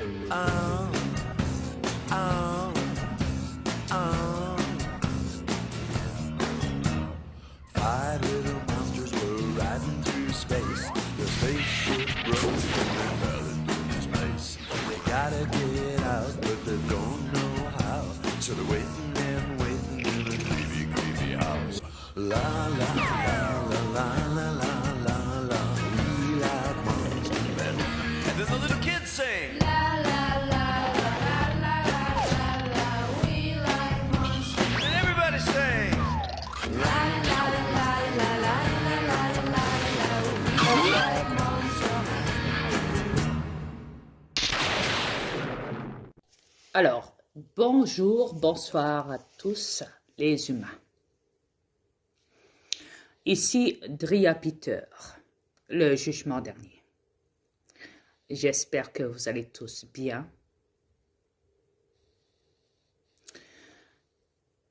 Oh, oh, oh. Five little monsters were riding through space. The spaceship broke and they fell into space. They gotta get out, but they don't know how. So they're waiting and waiting in a creepy, creepy house. La la la la la la la la la. We like monsters. And then the little kids sing. La la la la la la la la. We like monsters. And everybody sings. La la la la la la la la la. We like monsters. Alors, bonjour, bonsoir à tous les humains. Ici Dria Peter, le jugement dernier. J'espère que vous allez tous bien.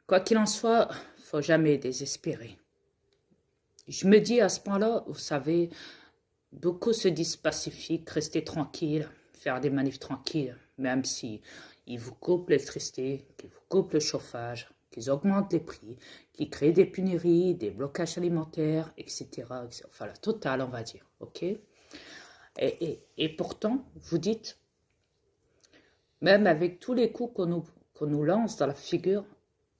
Quoi qu'il en soit, faut jamais désespérer. Je me dis à ce point-là, vous savez, beaucoup se disent pacifiques, rester tranquilles, faire des manifs tranquilles, même si ils vous coupent l'électricité, qu'ils vous coupent le chauffage, qu'ils augmentent les prix, qu'ils créent des pénuries, des blocages alimentaires, etc. Enfin, la totale, on va dire, ok? Et pourtant, vous dites, même avec tous les coups qu'on nous lance dans la figure,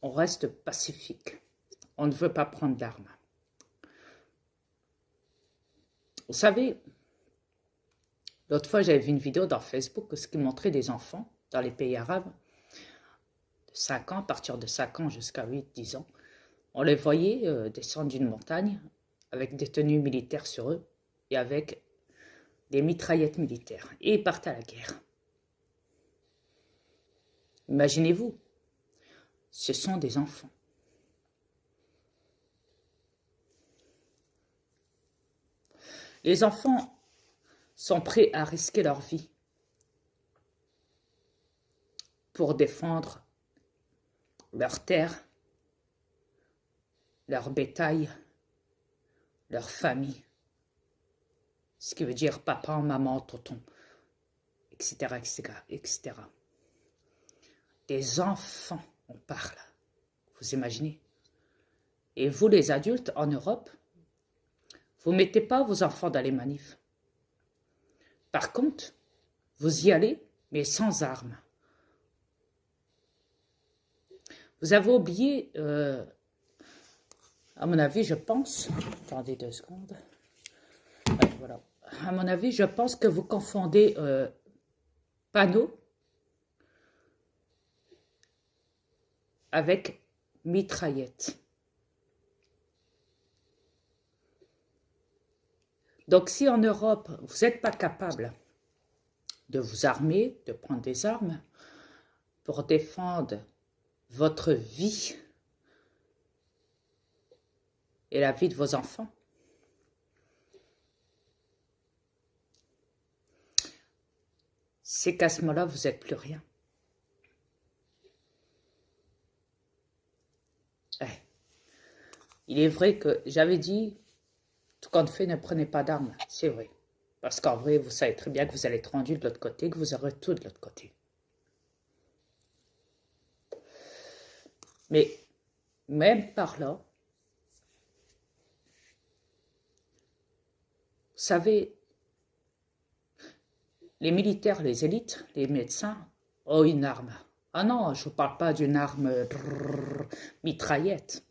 on reste pacifique. On ne veut pas prendre d'armes. Vous savez, l'autre fois, j'avais vu une vidéo dans Facebook qui montrait des enfants dans les pays arabes de 5 ans, à partir de 5 ans jusqu'à 8-10 ans. On les voyait descendre d'une montagne avec des tenues militaires sur eux et avec des mitraillettes militaires. Et ils partaient à la guerre. Imaginez-vous, ce sont des enfants. Les enfants sont prêts à risquer leur vie pour défendre leur terre, leur bétail, leur famille, ce qui veut dire papa, maman, tonton, etc., etc., etc. Des enfants, on parle, vous imaginez? Et vous, les adultes, en Europe, vous ne mettez pas vos enfants dans les manifs. Par contre, vous y allez, mais sans armes. Vous avez oublié, à mon avis, je pense, attendez 2 secondes, ouais, voilà. À mon avis, je pense que vous confondez panneau avec mitraillette. Donc, si en Europe, vous n'êtes pas capable de vous armer, de prendre des armes pour défendre votre vie et la vie de vos enfants, c'est qu'à ce moment-là, vous n'êtes plus rien. Ouais. Il est vrai que j'avais dit, tout compte fait, ne prenez pas d'armes, c'est vrai. Parce qu'en vrai, vous savez très bien que vous allez être rendu de l'autre côté, que vous aurez tout de l'autre côté. Mais même par là, vous savez, les militaires, les élites, les médecins ont une arme. Ah non, je ne parle pas d'une arme mitraillette.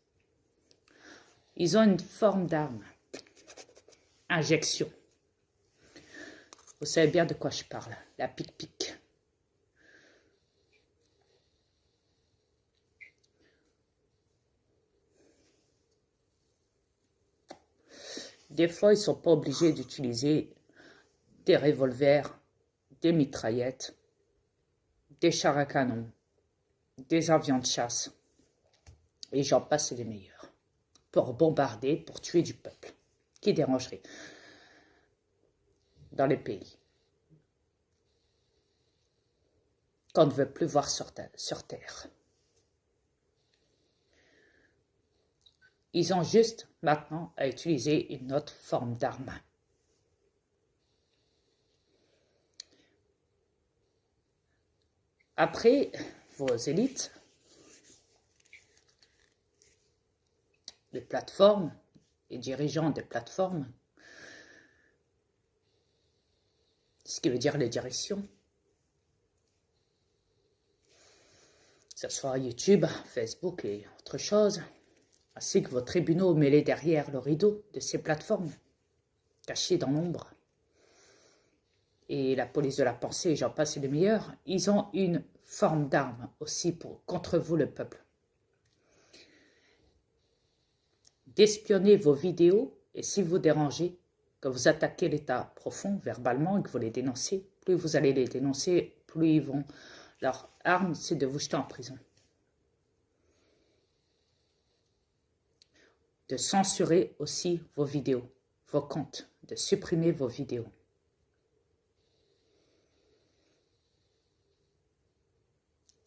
Ils ont une forme d'arme. Injection. Vous savez bien de quoi je parle. La pic-pic. Des fois, ils ne sont pas obligés d'utiliser des revolvers, des mitraillettes, des chars à canon, des avions de chasse. Et j'en passe les meilleurs. Pour bombarder, pour tuer du peuple. Qui dérangerait dans les pays qu'on ne veut plus voir sur terre. Ils ont juste maintenant à utiliser une autre forme d'arme. Après, vos élites, les plateformes, les dirigeants des plateformes, ce qui veut dire les directions, que ce soit YouTube, Facebook et autre chose, ainsi que vos tribunaux mêlés derrière le rideau de ces plateformes, cachés dans l'ombre, et la police de la pensée, j'en passe et les meilleurs, ils ont une forme d'arme aussi contre vous, le peuple. D'espionner vos vidéos, et si vous dérangez, que vous attaquez l'État profond verbalement et que vous les dénoncez, plus vous allez les dénoncer, plus ils vont... Leur arme, c'est de vous jeter en prison. De censurer aussi vos vidéos, vos comptes, de supprimer vos vidéos.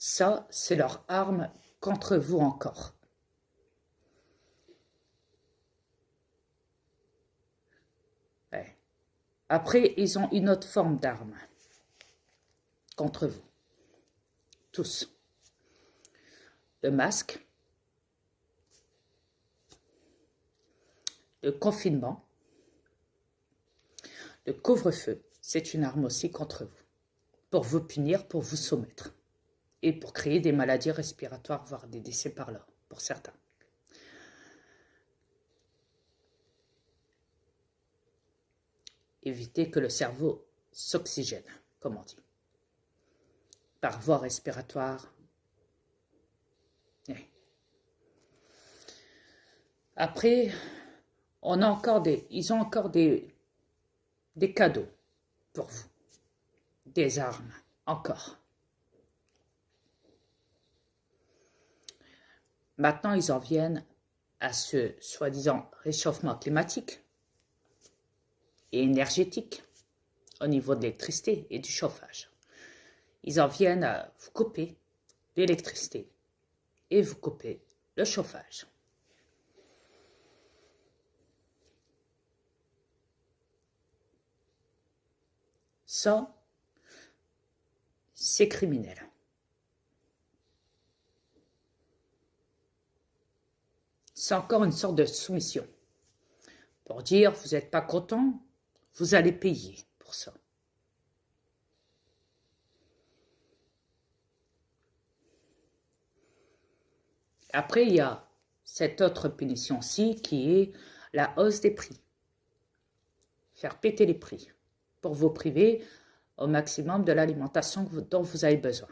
Ça, c'est leur arme contre vous encore. Ouais. Après, ils ont une autre forme d'arme contre vous. Tous. Le masque, le confinement, le couvre-feu, c'est une arme aussi contre vous, pour vous punir, pour vous soumettre, et pour créer des maladies respiratoires, voire des décès par là, pour certains. Éviter que le cerveau s'oxygène, comme on dit, par voie respiratoire. Après, ils ont encore des cadeaux pour vous, des armes, encore. Maintenant, ils en viennent à ce soi-disant réchauffement climatique et énergétique au niveau de l'électricité et du chauffage. Ils en viennent à vous couper l'électricité et vous couper le chauffage. Ça, c'est criminel. C'est encore une sorte de soumission. Pour dire, vous n'êtes pas content, vous allez payer pour ça. Après, il y a cette autre punition-ci qui est la hausse des prix. Faire péter les prix pour vous priver au maximum de l'alimentation dont vous avez besoin.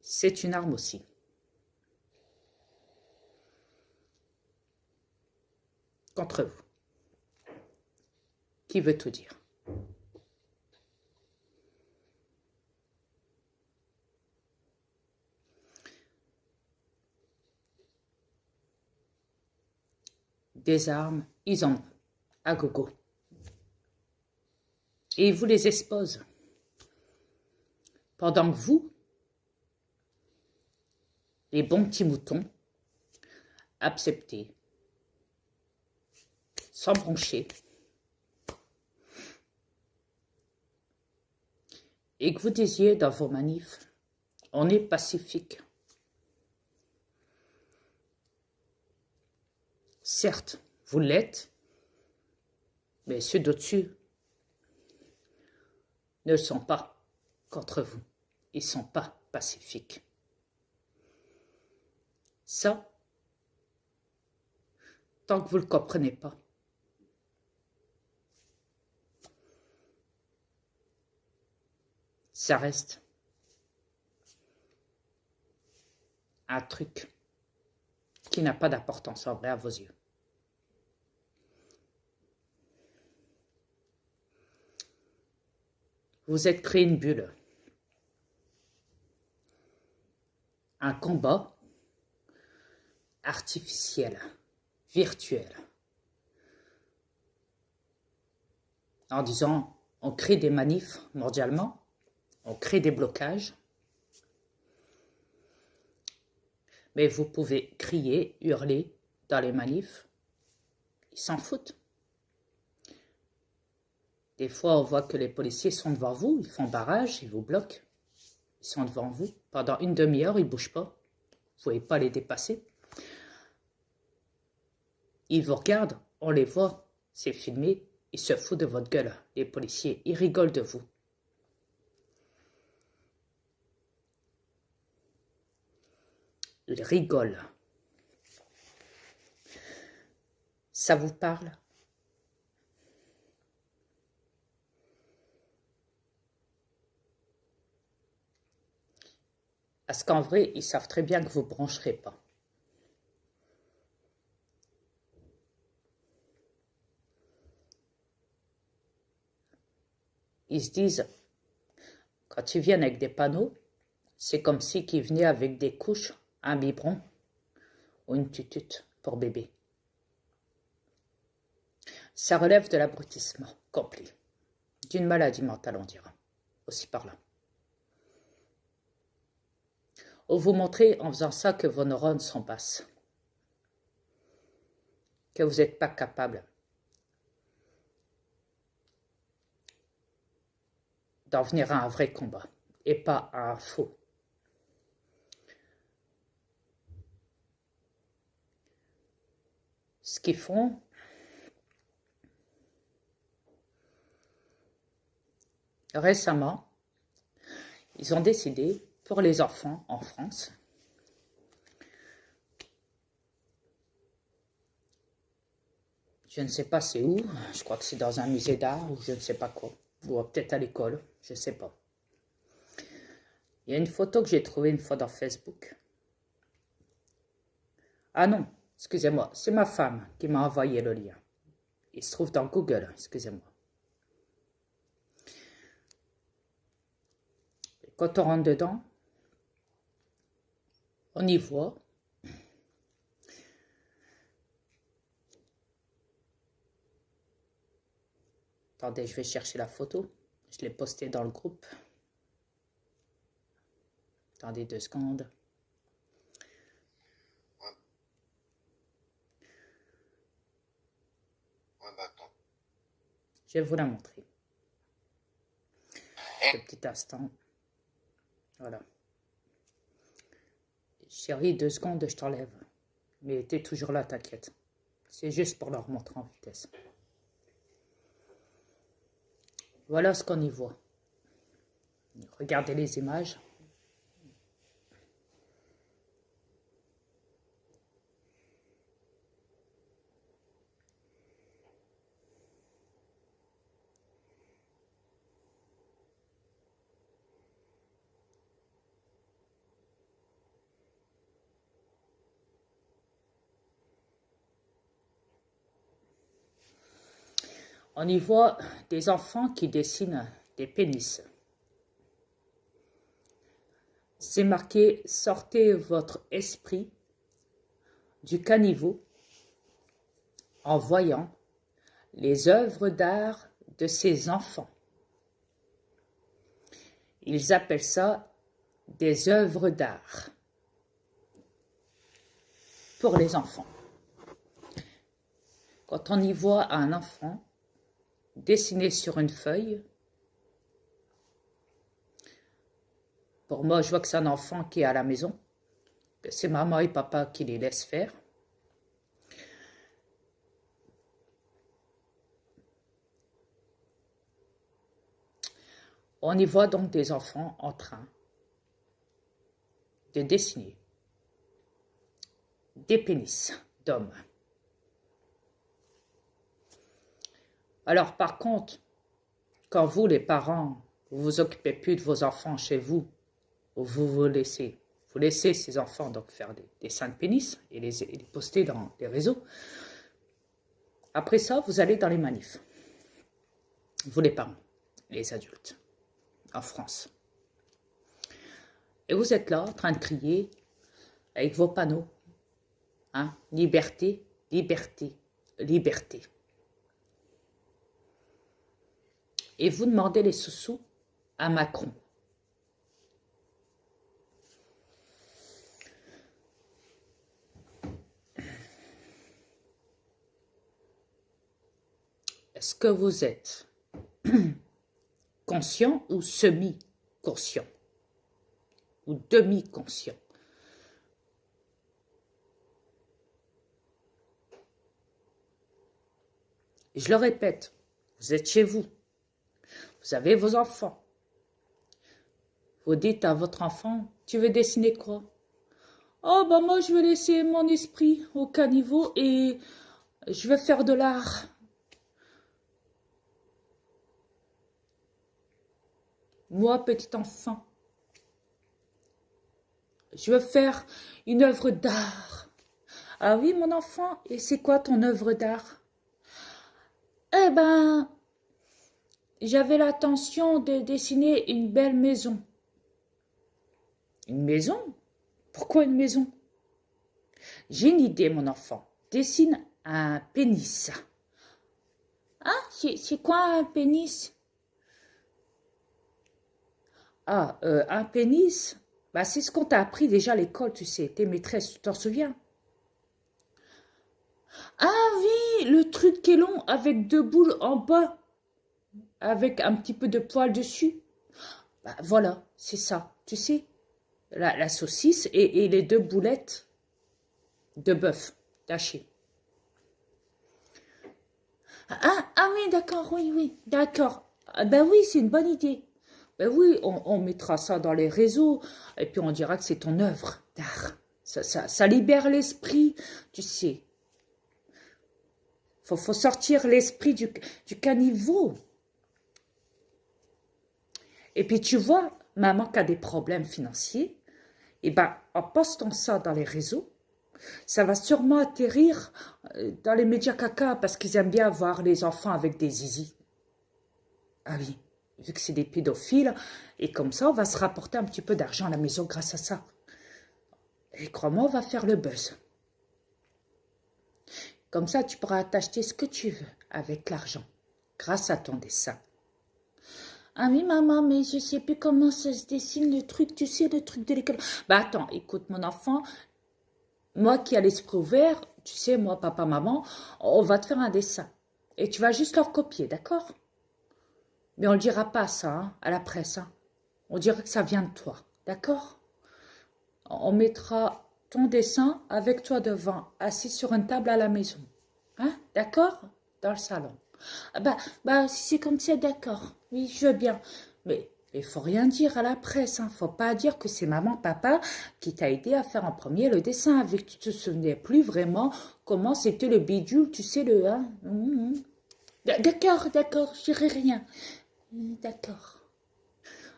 C'est une arme aussi. Contre vous. Qui veut tout dire. Des armes, ils en ont, à gogo. Et ils vous les exposent. Pendant que vous, les bons petits moutons, acceptez, sans broncher, et que vous disiez dans vos manifs, on est pacifique. Certes, vous l'êtes, mais ceux d'au-dessus ne le sont pas contre vous. Ils ne sont pas pacifiques. Ça, tant que vous ne le comprenez pas, ça reste un truc qui n'a pas d'importance en vrai à vos yeux. Vous êtes créé une bulle, un combat artificiel, virtuel, en disant on crée des manifs mondialement, on crée des blocages, mais vous pouvez crier, hurler dans les manifs, ils s'en foutent. Des fois, on voit que les policiers sont devant vous, ils font barrage, ils vous bloquent. Ils sont devant vous. Pendant une demi-heure, ils ne bougent pas. Vous ne pouvez pas les dépasser. Ils vous regardent, on les voit, c'est filmé, ils se foutent de votre gueule. Les policiers, ils rigolent de vous. Ils rigolent. Ça vous parle? Parce qu'en vrai, ils savent très bien que vous ne brancherez pas. Ils se disent, quand ils viennent avec des panneaux, c'est comme si ils venaient avec des couches, un biberon ou une tutute pour bébé. Ça relève de l'abrutissement complet, d'une maladie mentale, on dira, aussi par là. Ou vous montrez en faisant ça que vos neurones sont basses, que vous n'êtes pas capable d'en venir à un vrai combat et pas à un faux. Ce qu'ils font, récemment, ils ont décidé pour les enfants en France je ne sais pas c'est où, je crois que c'est dans un musée d'art ou je ne sais pas quoi, ou peut-être à l'école, je ne sais pas. Il y a une photo que j'ai trouvée une fois dans Facebook. Ah non, excusez-moi, c'est ma femme qui m'a envoyé le lien. Il se trouve dans Google, excusez-moi. Quand on rentre dedans, on y voit attendez, je vais chercher la photo. Je l'ai postée dans le groupe. Attendez 2 secondes. Je vais vous la montrer. Un petit instant. Voilà. Chérie, 2 secondes, je t'enlève. Mais t'es toujours là, t'inquiète. C'est juste pour leur montrer en vitesse. Voilà ce qu'on y voit. Regardez les images. On y voit des enfants qui dessinent des pénis. C'est marqué « Sortez votre esprit du caniveau en voyant les œuvres d'art de ces enfants. » Ils appellent ça des œuvres d'art pour les enfants. Quand on y voit un enfant dessiné sur une feuille, pour moi, je vois que c'est un enfant qui est à la maison, que c'est maman et papa qui les laissent faire. On y voit donc des enfants en train de dessiner des pénis d'hommes. Alors par contre, quand vous, les parents, vous vous occupez plus de vos enfants chez vous, ou vous laissez ces enfants donc faire des dessins de pénis et les poster dans les réseaux. Après ça, vous allez dans les manifs. Vous les parents, les adultes, en France. Et vous êtes là en train de crier avec vos panneaux. Hein, liberté, liberté, liberté. Et vous demandez les sous-sous à Macron. Est-ce que vous êtes conscient ou semi-conscient ou demi-conscient. Je le répète, vous êtes chez vous, vous avez vos enfants. Vous dites à votre enfant, tu veux dessiner quoi? Oh, bah moi je vais laisser mon esprit au caniveau et je vais faire de l'art. Moi, petit enfant, je veux faire une œuvre d'art. Ah oui, mon enfant, et c'est quoi ton œuvre d'art? Eh ben, j'avais l'intention de dessiner une belle maison. Une maison? Pourquoi une maison? J'ai une idée, mon enfant. Dessine un pénis. Ah, c'est quoi un pénis? Ah, un pénis, bah, c'est ce qu'on t'a appris déjà à l'école, tu sais, tes maîtresses, tu t'en souviens? Ah oui, le truc qui est long avec deux boules en bas, avec un petit peu de poil dessus. Bah, voilà, c'est ça, tu sais, la saucisse et les deux boulettes de bœuf tachées. Ah oui, d'accord, oui, d'accord. Ah, ben oui, c'est une bonne idée. Ben oui, on mettra ça dans les réseaux et puis on dira que c'est ton œuvre d'art. Ça libère l'esprit, tu sais. Faut sortir l'esprit du caniveau. Et puis tu vois, maman qui a des problèmes financiers, et ben en postant ça dans les réseaux, ça va sûrement atterrir dans les médias caca parce qu'ils aiment bien voir les enfants avec des zizis. Ah oui, vu que c'est des pédophiles, et comme ça, on va se rapporter un petit peu d'argent à la maison grâce à ça. Et crois-moi, on va faire le buzz. Comme ça, tu pourras t'acheter ce que tu veux avec l'argent, grâce à ton dessin. Ah oui, maman, mais je sais plus comment ça se dessine le truc, tu sais, le truc de l'école. Bah attends, écoute mon enfant, moi qui ai l'esprit ouvert, tu sais, moi, papa, maman, on va te faire un dessin. Et tu vas juste leur copier, d'accord? Mais on ne le dira pas ça hein, à la presse. Hein. On dira que ça vient de toi, d'accord? On mettra ton dessin avec toi devant, assis sur une table à la maison. Hein, d'accord? Dans le salon. Ah bah, si c'est comme ça, d'accord. Oui, je veux bien. Mais il faut rien dire à la presse. Hein. Faut pas dire que c'est maman, papa qui t'a aidé à faire en premier le dessin. Avec tu te souvenais plus vraiment comment c'était le bidule, tu sais le. Hein? D'accord, je dirai rien. D'accord.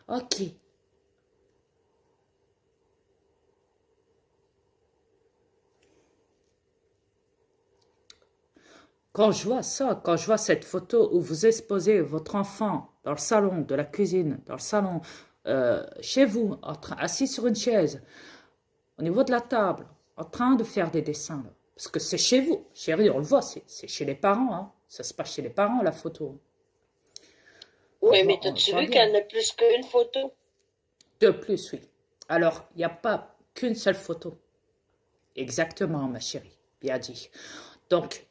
Ok. Quand je vois ça, quand je vois cette photo où vous exposez votre enfant dans le salon de la cuisine, dans le salon chez vous, assis sur une chaise, au niveau de la table, en train de faire des dessins, là. Parce que c'est chez vous, chérie, on le voit, c'est chez les parents, hein. Ça se passe chez les parents, la photo. Oui, mais t'as-tu vu qu'elle n'a plus qu'une photo? De plus, oui. Alors, il n'y a pas qu'une seule photo. Exactement, ma chérie, bien dit. Donc,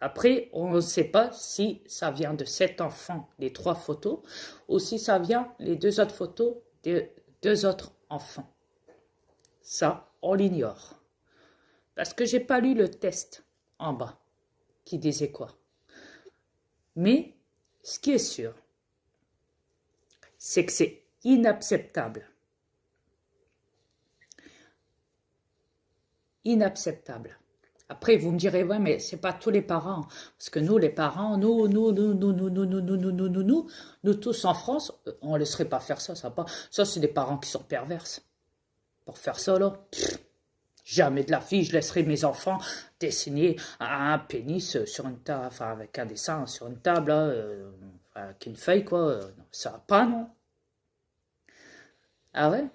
après, on ne sait pas si ça vient de cet enfant, les 3 photos, ou si ça vient les 2 autres photos des 2 autres enfants. Ça, on l'ignore. Parce que j'ai pas lu le test en bas, qui disait quoi. Mais, ce qui est sûr, c'est que c'est inacceptable. Inacceptable. Après, vous me direz, ouais, mais c'est pas tous les parents. Parce que nous, les parents, nous tous en France, on ne laisserait pas faire ça. Ça, c'est des parents qui sont perverses. Pour faire ça, là, jamais de la vie, je laisserai mes enfants dessiner un pénis sur une table, enfin, avec un dessin sur une table, là, avec une feuille, quoi. Ça va pas, non? Ah ouais?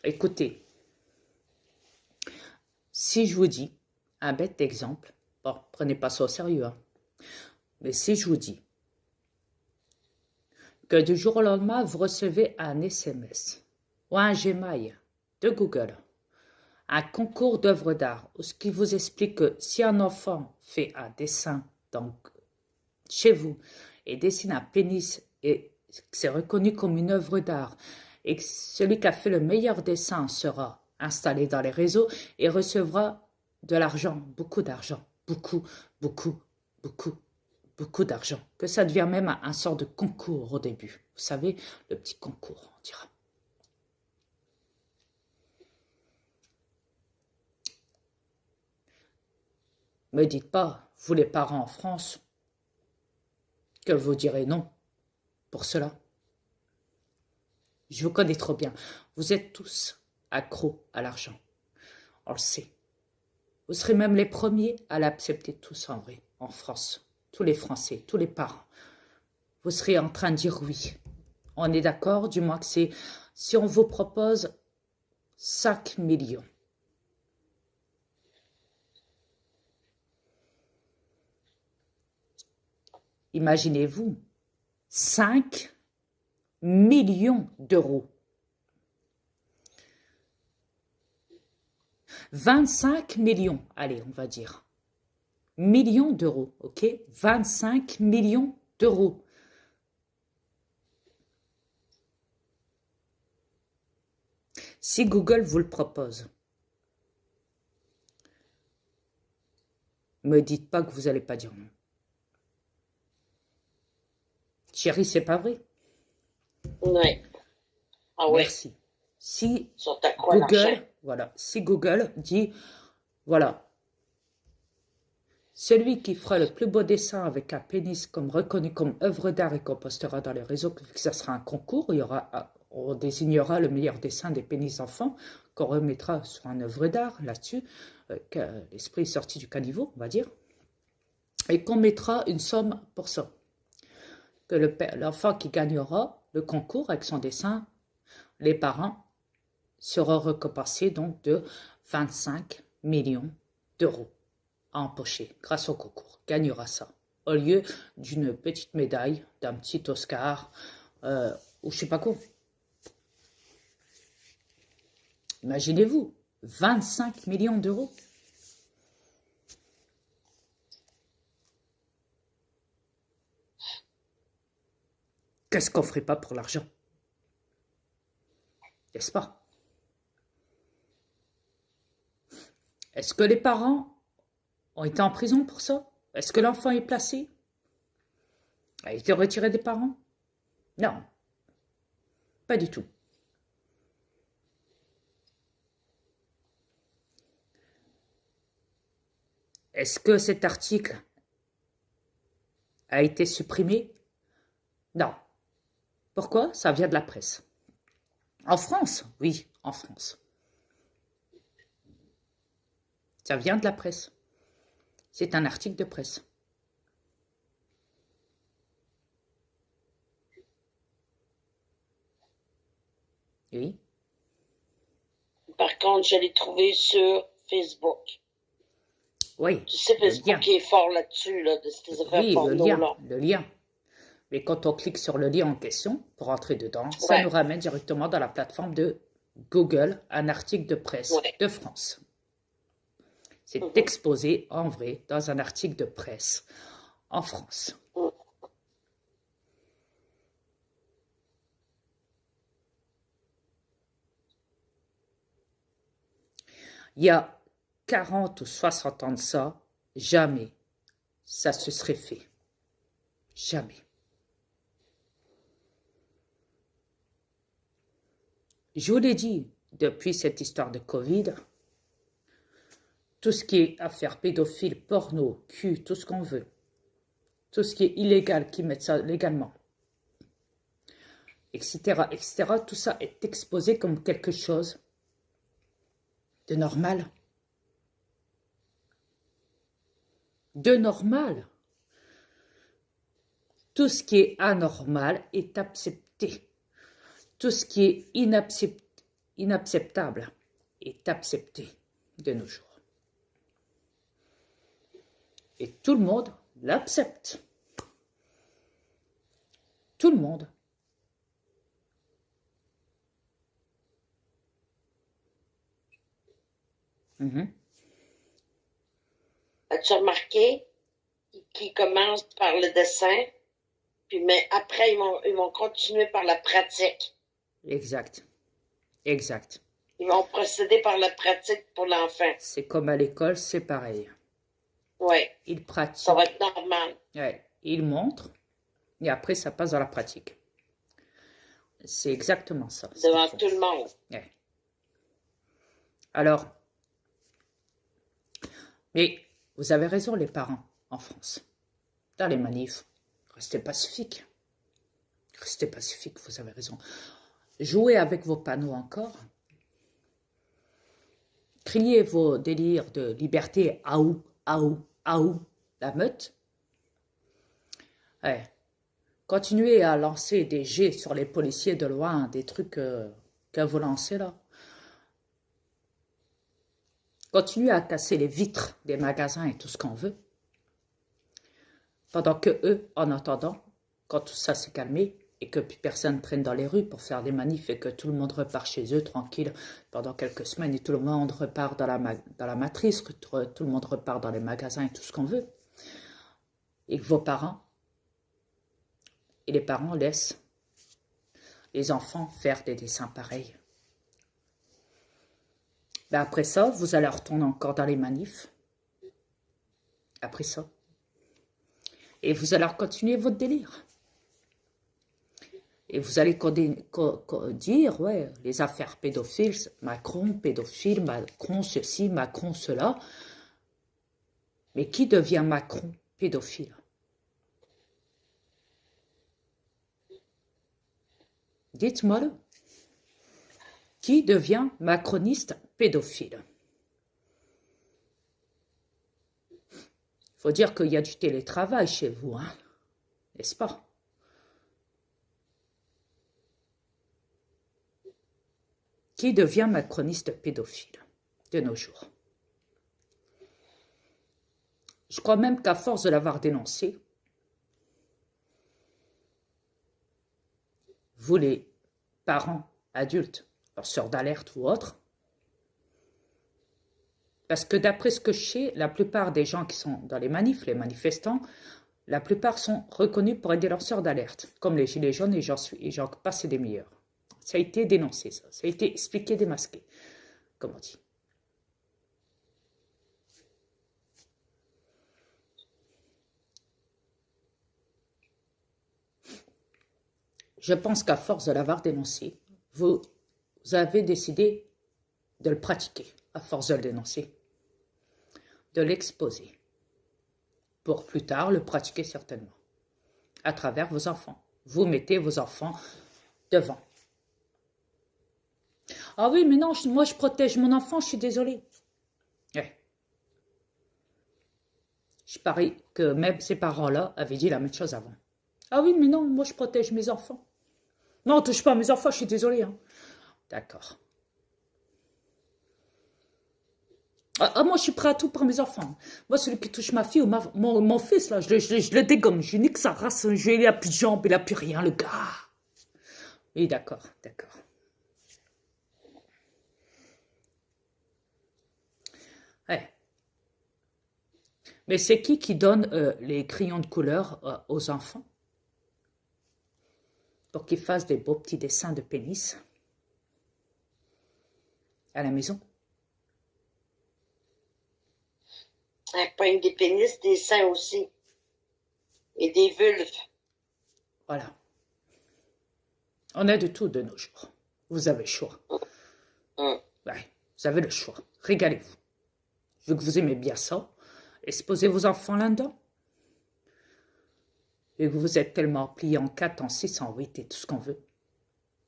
Écoutez. Si je vous dis, un bête exemple, bon, prenez pas ça au sérieux, hein, mais si je vous dis que du jour au lendemain, vous recevez un SMS ou un Gmail de Google, un concours d'œuvres d'art, ce qui vous explique que si un enfant fait un dessin donc, chez vous et dessine un pénis et que c'est reconnu comme une œuvre d'art et que celui qui a fait le meilleur dessin sera installé dans les réseaux et recevra de l'argent, beaucoup d'argent, beaucoup, beaucoup, beaucoup, beaucoup d'argent. Que ça devient même un sort de concours au début. Vous savez, le petit concours, on dira. Me dites pas, vous les parents en France, que vous direz non pour cela. Je vous connais trop bien. Vous êtes tous accros à l'argent. On le sait. Vous serez même les premiers à l'accepter tous en vrai, en France. Tous les Français, tous les parents. Vous serez en train de dire oui. On est d'accord, du moins que c'est... Si on vous propose 5 millions. Imaginez-vous, 5 millions d'euros. 25 millions, allez, on va dire. Millions d'euros, ok? 25 millions d'euros. Si Google vous le propose, me dites pas que vous n'allez pas dire non. Chérie, c'est pas vrai? Oui. Ah oui. Merci. Si Sur ta croix d'argent. Google, voilà, si Google dit, voilà, celui qui fera le plus beau dessin avec un pénis comme reconnu comme œuvre d'art et qu'on postera dans les réseaux, que ça sera un concours, il y aura, on désignera le meilleur dessin des pénis d'enfants qu'on remettra sur une œuvre d'art là-dessus, que l'esprit est sorti du caniveau, on va dire, et qu'on mettra une somme pour ça. Que l'enfant qui gagnera le concours avec son dessin, les parents seront récompensés donc de 25 millions d'euros à empocher grâce au concours. Gagnera ça. Au lieu d'une petite médaille, d'un petit Oscar, ou je sais pas quoi. Imaginez-vous, 25 millions d'euros. Qu'est-ce qu'on ferait pas pour l'argent? N'est-ce pas? Est-ce que les parents ont été en prison pour ça? Est-ce que l'enfant est placé? A été retiré des parents? Non, pas du tout. Est-ce que cet article a été supprimé? Non. Pourquoi? Ça vient de la presse. En France? Oui, en France. Ça vient de la presse. C'est un article de presse. Oui. Par contre, je l'ai trouvé sur Facebook. Oui. Tu sais, Facebook est fort là-dessus, là, de ces affaires porno-là. Le lien. Mais quand on clique sur le lien en question, pour entrer dedans, ça nous ramène directement dans la plateforme de Google, un article de presse de France. C'est exposé en vrai dans un article de presse en France. Il y a 40 ou 60 ans de ça, jamais ça se serait fait. Jamais. Je vous l'ai dit, depuis cette histoire de Covid, tout ce qui est affaires pédophiles, porno, cul, tout ce qu'on veut, tout ce qui est illégal, qui mettent ça légalement, etc., etc., tout ça est exposé comme quelque chose de normal. De normal. Tout ce qui est anormal est accepté. Tout ce qui est inacceptable est accepté de nos jours. Et tout le monde l'accepte. Tout le monde. As-tu remarqué? qui commence par le dessin, puis mais après, ils vont continuer par la pratique. Exact. Exact. Ils vont procéder par la pratique pour l'enfant. C'est comme à l'école, c'est pareil. Oui, Il pratique. ça va être normal. Ouais, il montre, et après, ça passe dans la pratique. C'est exactement ça. Devant tout le monde. Ouais. Alors, mais vous avez raison, les parents, en France. Dans les manifs, restez pacifiques. Restez pacifiques, vous avez raison. Jouez avec vos panneaux encore. Criez vos délires de liberté, aou, aou, aou, la meute. Ouais. Continuez à lancer des jets sur les policiers de loin, des trucs que vous lancez là. Continuez à casser les vitres des magasins et tout ce qu'on veut. Pendant que eux, en attendant, quand tout ça s'est calmé et que plus personne traîne dans les rues pour faire des manifs et que tout le monde repart chez eux tranquille pendant quelques semaines et tout le monde repart dans la matrice, que tout le monde repart dans les magasins et tout ce qu'on veut. Et que vos parents et les parents laissent les enfants faire des dessins pareils. Ben après ça, vous allez retourner encore dans les manifs. Après ça. Et vous allez continuer votre délire. Et vous allez dire, ouais, les affaires pédophiles, Macron pédophile, Macron ceci, Macron cela. Mais qui devient Macron pédophile? Dites-moi-le. Qui devient macroniste pédophile? Faut dire qu'il y a du télétravail chez vous, hein, n'est-ce pas? Qui devient macroniste pédophile de nos jours? Je crois même qu'à force de l'avoir dénoncé, vous les parents adultes, lanceurs d'alerte ou autres, parce que d'après ce que je sais, la plupart des gens qui sont dans les manifs, les manifestants, la plupart sont reconnus pour être des lanceurs d'alerte, comme les gilets jaunes et j'en passe des meilleurs. Ça a été dénoncé, ça a été expliqué, démasqué, comme on dit. Je pense qu'à force de l'avoir dénoncé, vous avez décidé de le pratiquer, à force de le dénoncer, de l'exposer, pour plus tard le pratiquer certainement, à travers vos enfants. Vous mettez vos enfants devant. Ah oui, mais non, moi je protège mon enfant, je suis désolée. Ouais. Je parie que même ces parents-là avaient dit la même chose avant. Ah oui, mais non, moi je protège mes enfants. Non, touche pas à mes enfants, je suis désolée. Hein. D'accord. Moi, je suis prêt à tout pour mes enfants. Moi, celui qui touche ma fille ou mon fils, là, je le dégomme. Je nique sa race. Il n'a plus de jambes, il n'a plus rien, le gars. Oui, d'accord, d'accord. Ouais. Mais c'est qui donne les crayons de couleur aux enfants pour qu'ils fassent des beaux petits dessins de pénis à la maison? Pogne des pénis, des seins aussi. Et des vulves. Voilà. On a de tout de nos jours. Vous avez le choix. Ouais, vous avez le choix. Régalez-vous. Vu que vous aimez bien ça, exposez vos enfants là-dedans. Et que vous êtes tellement plié en 4, en 6, en 8 et tout ce qu'on veut.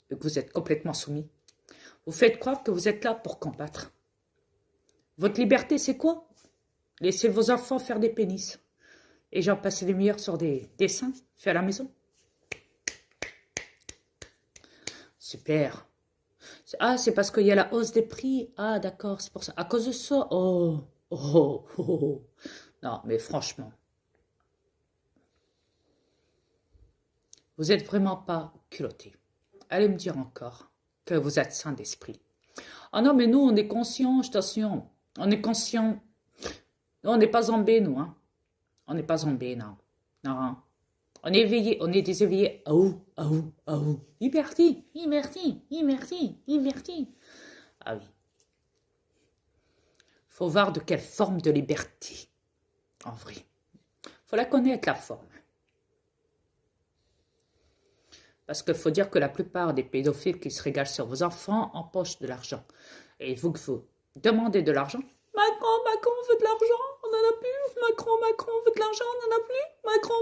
Et que vous êtes complètement soumis. Vous faites croire que vous êtes là pour combattre. Votre liberté, c'est quoi? Laissez vos enfants faire des pénis. Et j'en passe les meilleurs sur des dessins faits à la maison. Super. Ah, c'est parce qu'il y a la hausse des prix. Ah, d'accord, c'est pour ça. À cause de ça. Oh, oh, oh, oh. Non, mais franchement. Vous n'êtes vraiment pas culotté. Allez me dire encore que vous êtes sain d'esprit. Ah non, mais nous, on est conscients, attention. On est conscients. On n'est pas zambés, nous. Hein. On n'est pas zombie, non. Non. On est éveillé, on est des éveillés. Ah ouh. Liberté. Ah oui. Faut voir de quelle forme de liberté, en vrai. Faut la connaître, la forme. Parce qu'il faut dire que la plupart des pédophiles qui se régalent sur vos enfants empochent de l'argent. Et vous que vous demandez de l'argent, Macron veut de l'argent, on n'en a plus. Macron veut de l'argent, on n'en a plus. Macron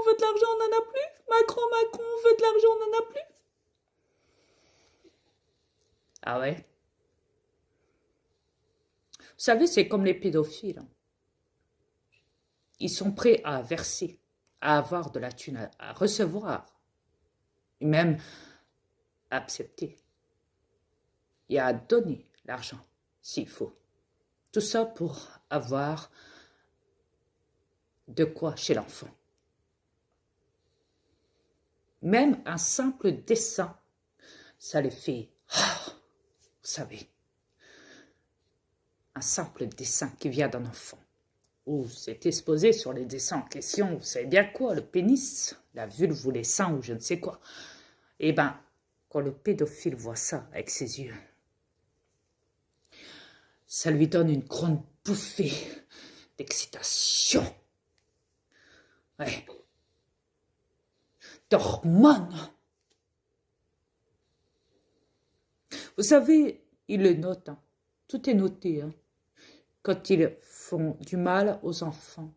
veut de l'argent, on n'en a plus. Macron veut de l'argent, on n'en a plus. Ah ouais? Vous savez, c'est comme les pédophiles. Ils sont prêts à verser, à avoir de la thune, à recevoir, et même à accepter et à donner l'argent s'il faut. Tout ça pour avoir de quoi chez l'enfant. Même un simple dessin, ça les fait, vous savez, un simple dessin qui vient d'un enfant. Ou c'est exposé sur les dessins en question, vous savez bien quoi, le pénis, la vulve ou les seins ou je ne sais quoi. Eh bien, quand le pédophile voit ça avec ses yeux, ça lui donne une grande bouffée d'excitation. Ouais. D'hormones. Vous savez, ils le notent, hein. Tout est noté, hein. Quand ils font du mal aux enfants.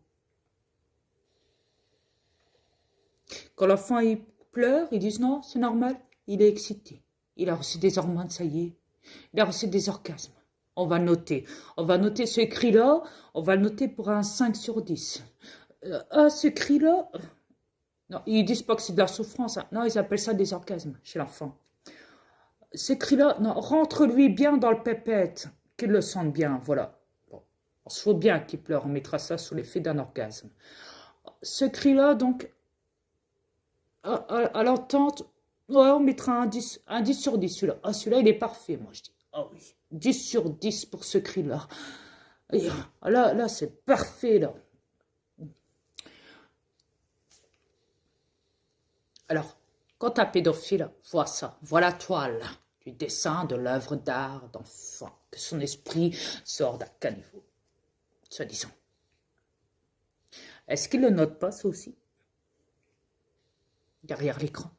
Quand l'enfant il pleure, ils disent non, c'est normal, il est excité. Il a reçu des hormones, ça y est. Il a reçu des orgasmes. On va noter. On va noter ce cri-là, on va le noter pour un 5 sur 10. Ce cri-là, non, ils disent pas que c'est de la souffrance. Hein. Non, ils appellent ça des orgasmes chez l'enfant. Ce cri-là, non, rentre-lui bien dans le pépette, qu'il le sente bien, voilà. Bon, il se faut bien qu'il pleure, on mettra ça sous l'effet d'un orgasme. Ce cri-là, donc, à l'entente, ouais, on mettra un 10 sur 10, celui-là. Ah, celui-là, il est parfait, moi, je dis. Ah oui, 10 sur 10 pour ce cri-là. Là, c'est parfait, là. Alors, quand un pédophile voit ça, voit la toile du dessin de l'œuvre d'art d'enfant, que son esprit sort d'un caniveau, soi-disant. Est-ce qu'il ne le note pas, ça aussi? Derrière l'écran.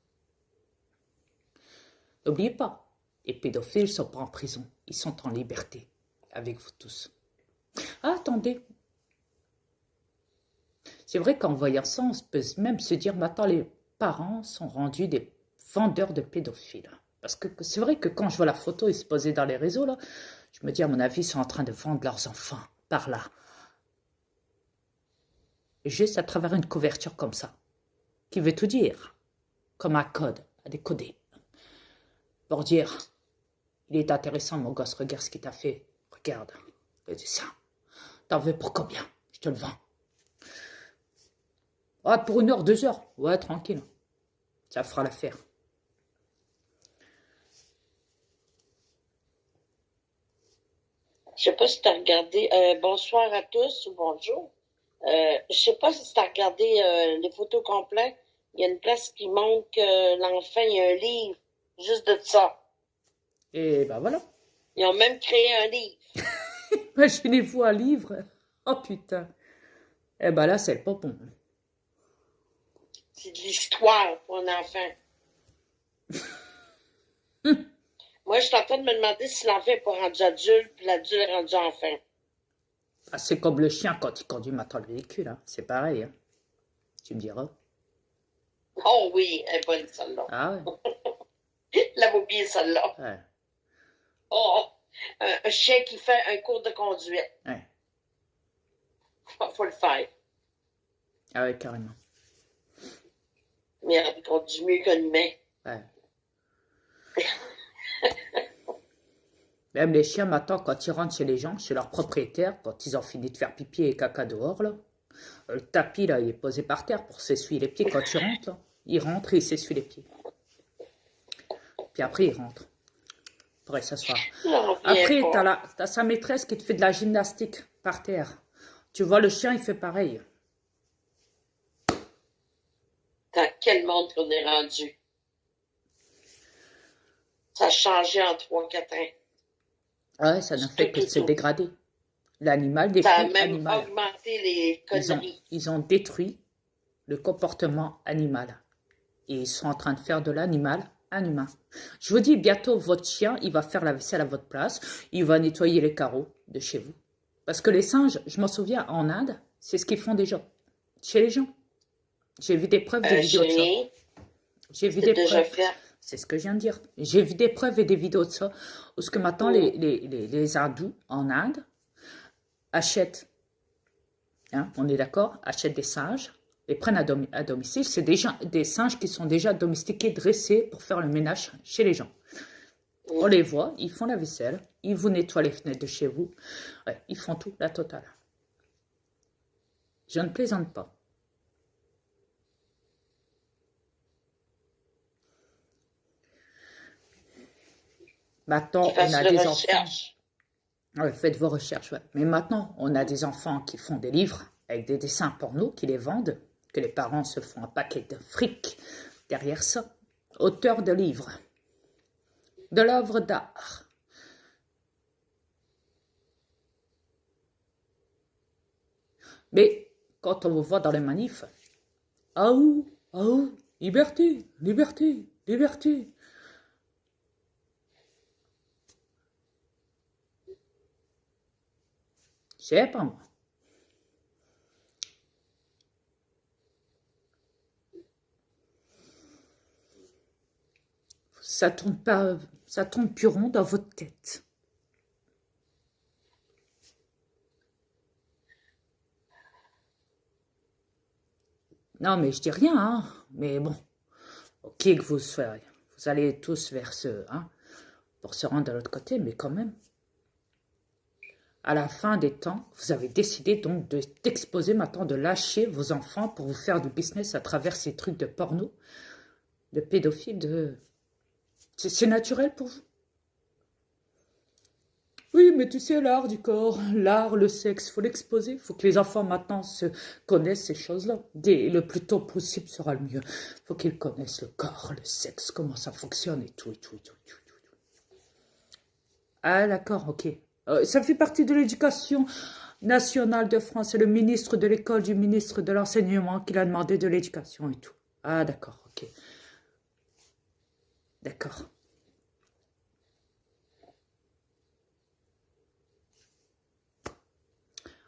N'oubliez pas, les pédophiles ne sont pas en prison, ils sont en liberté, avec vous tous. Ah, attendez. C'est vrai qu'en voyant ça, on peut même se dire, mais attends, les parents sont rendus des vendeurs de pédophiles. Parce que c'est vrai que quand je vois la photo exposée dans les réseaux, là, je me dis, à mon avis, ils sont en train de vendre leurs enfants par là. Juste à travers une couverture comme ça, qui veut tout dire, comme un code à décoder. Pour dire, il est intéressant, mon gosse, regarde ce qu'il t'a fait. Regarde, le dessin. T'en veux pour combien? Je te le vends. Ah, pour 1 heure, 2 heures. Ouais, tranquille. Ça fera l'affaire. Je sais pas si tu as regardé. Bonsoir à tous ou bonjour. Je sais pas si tu as regardé les photos complètes. Il y a une place qui montre que l'enfant, il y a un livre juste de ça. Et ben voilà. Ils ont même créé un livre. Imaginez-vous un livre. Oh putain. Eh ben là, c'est le popon. C'est de l'histoire pour un enfant. Moi, je suis en train de me demander si l'enfant n'est pas rendu adulte, puis l'adulte est rendu enfant. Ah, c'est comme le chien quand il conduit maintenant le véhicule. Hein. C'est pareil. Hein. Tu me diras. Oh oui, elle est bonne celle-là. Ah ouais. La oublié celle-là. Ouais. Oh, un chien qui fait un cours de conduite. Ouais. Faut le faire. Ah ouais, carrément. Mais il conduit mieux qu'un humain. Ouais. Même les chiens, maintenant, quand ils rentrent chez les gens, chez leurs propriétaires, quand ils ont fini de faire pipi et caca dehors, là, le tapis, là, il est posé par terre pour s'essuyer les pieds quand tu rentres. Là. Il rentre et il s'essuie les pieds. Puis après, il rentre. Pour aller s'asseoir. Après, t'as sa maîtresse qui te fait de la gymnastique par terre. Tu vois, le chien, il fait pareil. quel monde qu'on est rendu. Ça a changé en 3-4 ans. Ouais, ça n'a fait que se Tout. dégrader. L'animal n'est Ça a plus même animal. augmenté les conneries. Ils ont détruit le comportement animal. Et ils sont en train de faire de l'animal un humain. Je vous dis, bientôt, votre chien, il va faire la vaisselle à votre place. Il va nettoyer les carreaux de chez vous. Parce que les singes, je m'en souviens, en Inde, c'est ce qu'ils font des gens. Chez les gens. J'ai vu des preuves, des vidéos de ça. Chérie, J'ai vu c'est des déjà preuves. fait. C'est ce que je viens de dire. J'ai vu des preuves et des vidéos de ça. Parce que maintenant, les hindous en Inde achètent, hein, on est d'accord, achètent des singes, les prennent à domicile. C'est des singes qui sont déjà domestiqués, dressés pour faire le ménage chez les gens. On les voit, ils font la vaisselle, ils vous nettoient les fenêtres de chez vous. Ouais, ils font tout, la totale. Je ne plaisante pas. Maintenant, Qu'ils fassent on a de des enfants. recherche. Ouais, faites vos recherches, ouais. Mais maintenant, on a des enfants qui font des livres avec des dessins porno, qui les vendent, que les parents se font un paquet de fric derrière ça. Auteurs de livres, de l'œuvre d'art. Mais quand on vous voit dans les manifs, ah ouh, liberté, liberté, liberté. Je sais pas moi. Ça tourne pas, ça tourne plus rond dans votre tête. Non, mais je dis rien, hein. Mais bon, ok que vous soyez, vous allez tous vers ce, hein, pour se rendre de l'autre côté, mais quand même. À la fin des temps, vous avez décidé donc d'exposer maintenant, de lâcher vos enfants pour vous faire du business à travers ces trucs de porno, de pédophiles, de... C'est naturel pour vous? Oui, mais tu sais, l'art du corps, l'art, le sexe, il faut l'exposer. Il faut que les enfants maintenant se connaissent ces choses-là. Le plus tôt possible sera le mieux. Il faut qu'ils connaissent le corps, le sexe, comment ça fonctionne et tout, et tout, et tout, et tout, et tout. Ah, d'accord, ok. Ça fait partie de l'éducation nationale de France. C'est le ministre de l'école, du ministre de l'enseignement qui l'a demandé de l'éducation et tout. Ah, d'accord, ok. D'accord.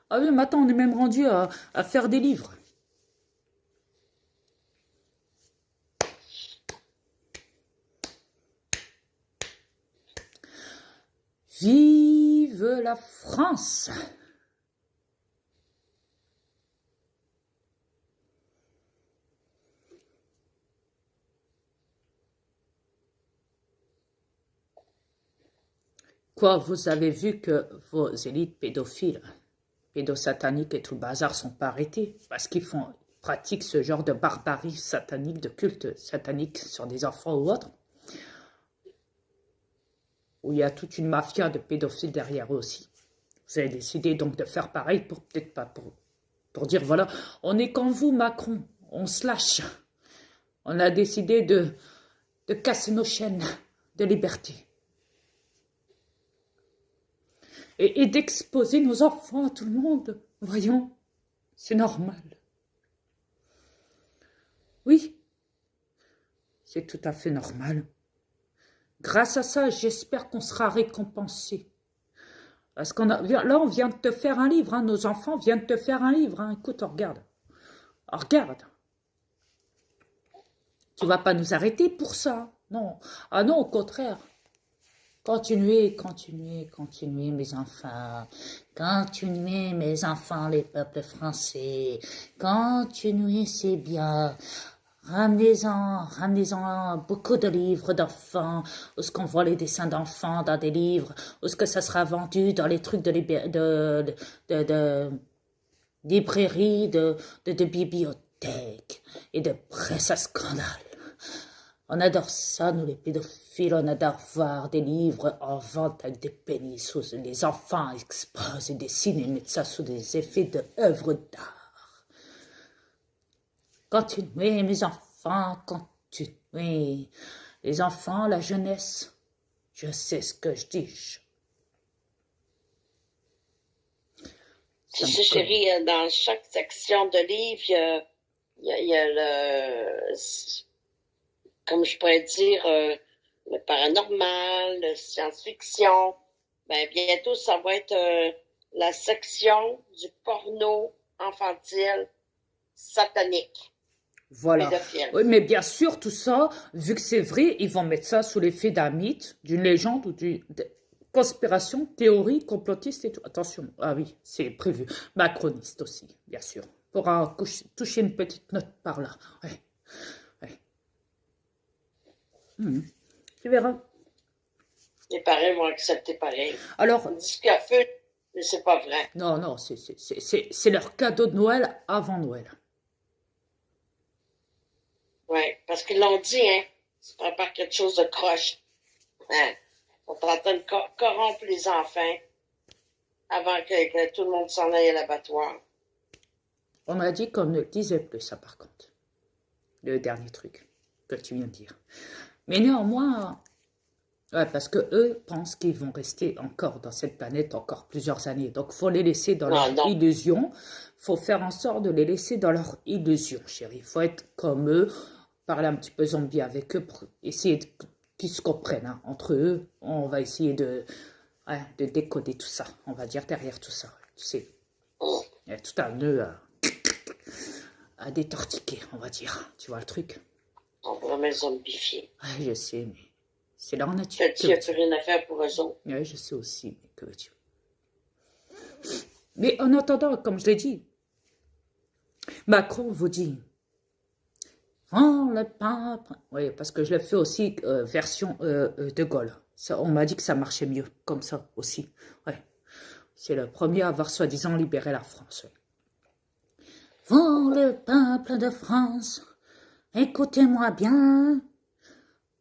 Ah oui, maintenant on est même rendu à faire des livres. Vive la France! Quoi, vous avez vu que vos élites pédophiles, pédosataniques et tout le bazar sont pas arrêtés parce qu'ils pratiquent ce genre de barbarie satanique, de culte satanique sur des enfants ou autres, où il y a toute une mafia de pédophiles derrière eux aussi. Vous avez décidé donc de faire pareil pour peut-être pas pour dire voilà, on est comme vous Macron, on se lâche. On a décidé de casser nos chaînes de liberté. Et d'exposer nos enfants à tout le monde. Voyons, c'est normal. Oui, c'est tout à fait normal. Grâce à ça, j'espère qu'on sera récompensé. Parce là, on vient de te faire un livre, hein, nos enfants viennent de te faire un livre. Hein. Écoute, regarde. Regarde. Tu vas pas nous arrêter pour ça. Non. Ah non, au contraire. Continuez, continuez, continuez, mes enfants. Continuez, mes enfants, les peuples français. Continuez, c'est bien. Ramenez-en beaucoup de livres d'enfants, où est-ce qu'on voit les dessins d'enfants dans des livres, où est-ce que ça sera vendu dans les trucs de librairies, de bibliothèques et de presse à scandale. On adore ça, nous les pédophiles, on adore voir des livres en vente avec des pénis où les enfants exposent et dessinent et mettent ça sous des effets d'œuvres d'art. Continuez, mes enfants, enfants, quand tu... Oui, les enfants, la jeunesse, je sais ce que je dis. Tu Ça me sais, connaît. chérie, dans chaque section de livre, il y a comme je pourrais dire, le paranormal, le science-fiction. Ben, bientôt, ça va être la section du porno infantile satanique, Voilà. pédophile. Oui, mais bien sûr, tout ça, vu que c'est vrai, ils vont mettre ça sous l'effet d'un mythe, d'une légende ou d'une conspiration, théorie, complotiste et tout. Attention, ah oui, c'est prévu. Macroniste aussi, bien sûr. Pourra toucher une petite note par là. Ouais, ouais. Tu verras. Les parents vont accepter pareil. Alors, Ils disent qu'il y a feu, mais c'est pas vrai. non, non, c'est leur cadeau de Noël avant Noël. Oui, parce qu'ils l'ont dit, hein. Ils se préparent quelque chose de croche. Hein. Ils sont en train de corrompre les enfants avant que tout le monde s'en aille à l'abattoir. On m'a dit qu'on ne le disait plus, ça, par contre. Le dernier truc que tu viens de dire. Mais néanmoins, ouais, parce que eux pensent qu'ils vont rester encore dans cette planète encore plusieurs années. Donc, faut les laisser dans leur Non. illusion. Faut faire en sorte de les laisser dans leur illusion, chérie. Faut être comme eux, parler un petit peu zombie avec eux pour essayer qu'ils se comprennent. Hein. Entre eux, on va essayer de décoder tout ça. On va dire derrière tout ça. Tu sais, il y a tout un nœud à décortiquer, on va dire. Tu vois le truc? On va vraiment zombifier. Ouais, je sais, mais c'est leur nature. Il n'y a plus rien à faire pour eux autres. Oui, je sais aussi, mais que veux-tu? Mais en attendant, comme je l'ai dit, Macron vous dit, oh, le pape. Oui, parce que je l'ai fait aussi version de Gaulle. Ça, on m'a dit que ça marchait mieux, comme ça aussi. Ouais. C'est le premier à avoir soi-disant libéré la France. Ouais. Vous, le peuple de France, écoutez-moi bien.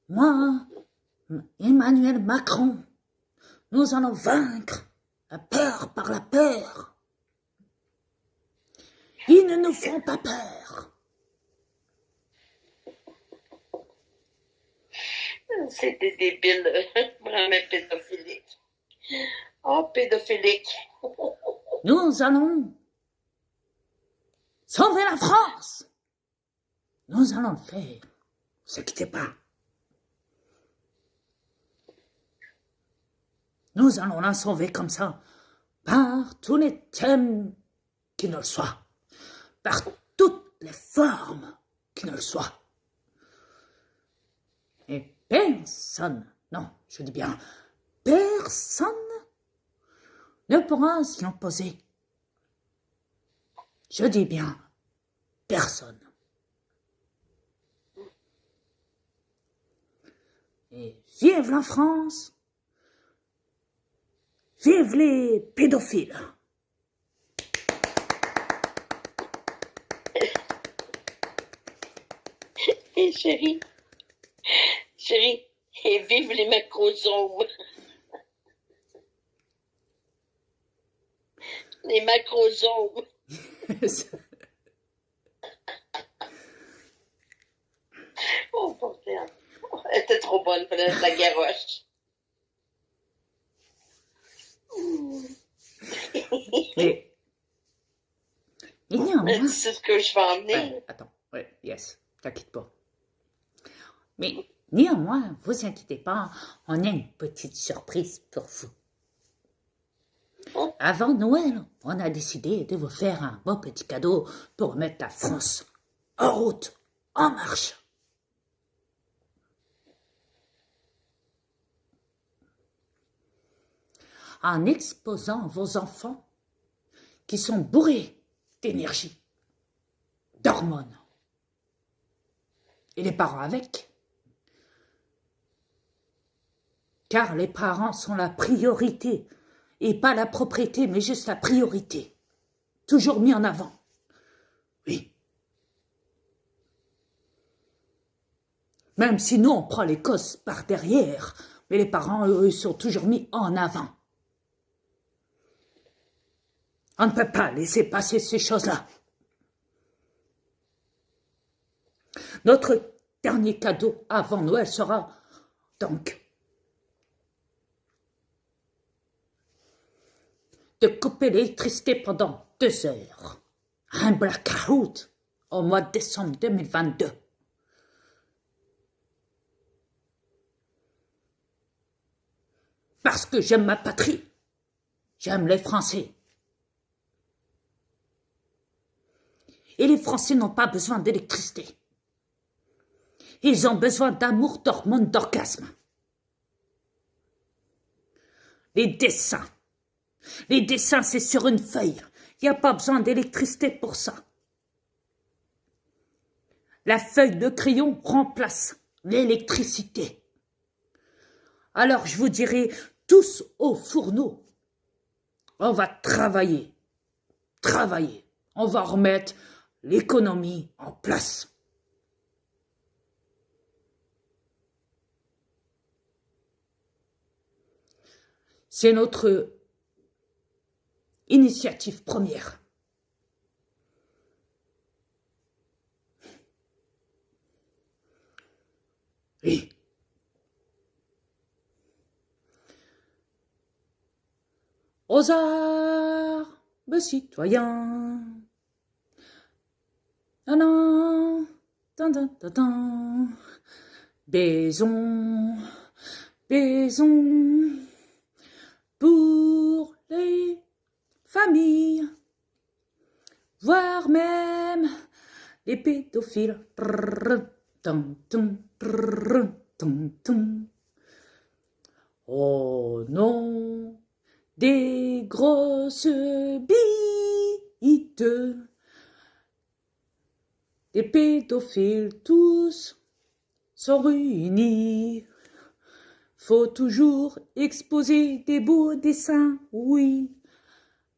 Moi, Emmanuel Macron, nous allons vaincre la peur par la peur. Ils ne nous font pas peur. C'est des débiles, vraiment pédophiliques. Oh, pédophiliques. Nous allons sauver la France. Nous allons le faire. Ne vous inquiétez pas. Nous allons la sauver comme ça, par tous les thèmes qui ne le soient, par toutes les formes qui ne le soient. Et personne, non, je dis bien, personne ne pourra s'y opposer. Je dis bien, personne. Et vive la France! Vive les pédophiles! Et chérie, et vive les macrozomes. Les macrozomes. Oh, bordel. Elle était trop bonne pour la garoche. Mais néanmoins... Tu sais ce que je vais emmener? Ouais, attends, ouais, yes, t'inquiète pas. Mais néanmoins, vous inquiétez pas, on a une petite surprise pour vous. Avant Noël, on a décidé de vous faire un beau petit cadeau pour mettre la France en route, en marche. En exposant vos enfants qui sont bourrés d'énergie, d'hormones, et les parents avec. Car les parents sont la priorité, et pas la propriété, mais juste la priorité. Toujours mis en avant. Oui. Même si nous, on prend les causes par derrière, mais les parents, eux, sont toujours mis en avant. On ne peut pas laisser passer ces choses-là. Notre dernier cadeau avant Noël sera donc de couper l'électricité pendant 2 heures. Un blackout au mois de décembre 2022. Parce que j'aime ma patrie. J'aime les Français. Et les Français n'ont pas besoin d'électricité. Ils ont besoin d'amour, d'hormones, d'orgasme. Les dessins. Les dessins, c'est sur une feuille. Il n'y a pas besoin d'électricité pour ça. La feuille de crayon remplace l'électricité. Alors, je vous dirai, tous au fourneau, on va travailler. On va remettre l'économie en place. C'est notre initiative première. Oui. Aux armes citoyens. Baisons pour les familles, voire même les pédophiles. Au nom des grosses bites, les pédophiles tous sont réunis. Faut toujours exposer des beaux dessins, oui,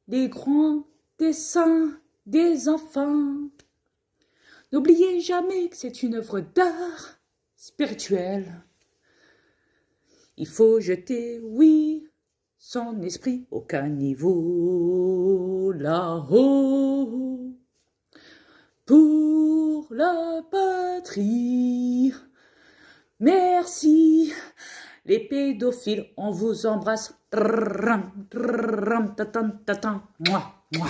des grands dessins des enfants. N'oubliez jamais que c'est une œuvre d'art spirituel. Il faut jeter, oui, son esprit au caniveau là-haut pour la patrie. Merci, les pédophiles, on vous embrasse. Mouah, mouah.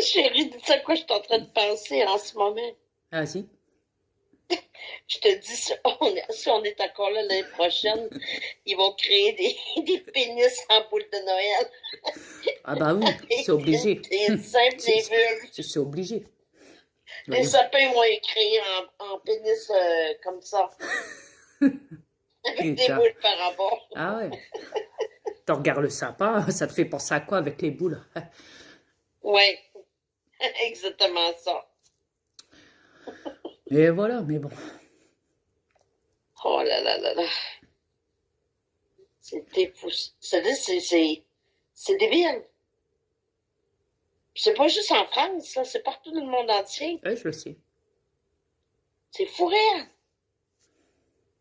Chérie, dis à quoi je suis en train de penser en ce moment? Vas-y. Je te dis, si on est encore là l'année prochaine, ils vont créer des pénis en boule de Noël. Ah bah oui, c'est obligé. Des simples, des bulles. C'est obligé. Les Oui. sapins vont être créés en pénis comme ça. Avec des Putain. boules par rapport. Ah ouais. Tu regardes le sapin, ça te fait penser à quoi avec les boules? Ouais, exactement ça. Et voilà, mais bon. Oh là là là là. C'est débile. C'est pas juste en France, là, c'est partout dans le monde entier. Ouais, je le sais. C'est fou rire.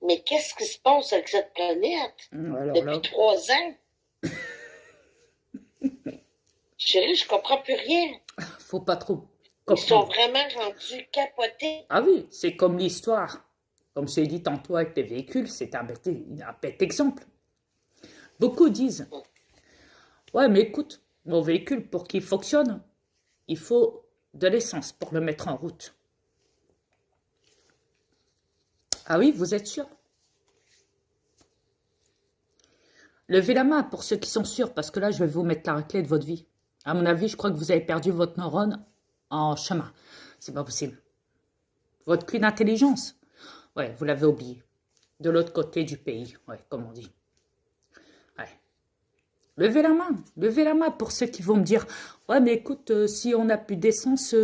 Mais qu'est-ce qui se passe avec cette planète Alors depuis là, 3 ans? Chérie, je comprends plus rien. faut pas trop Ils sont comprendre. vraiment rendus capotés. Ah oui, c'est comme l'histoire. Comme je t'ai dit tantôt avec les véhicules, c'est un bête exemple. Beaucoup disent, ouais, mais écoute, mon véhicule, pour qu'il fonctionne, il faut de l'essence pour le mettre en route. Ah oui, vous êtes sûr? Levez la main pour ceux qui sont sûrs, parce que là, je vais vous mettre la raclée de votre vie. À mon avis, je crois que vous avez perdu votre neurone en chemin. C'est pas possible. Votre clé d'intelligence, ouais, vous l'avez oublié. De l'autre côté du pays, ouais, comme on dit. Ouais. Levez la main pour ceux qui vont me dire, ouais, mais écoute, si on n'a plus d'essence,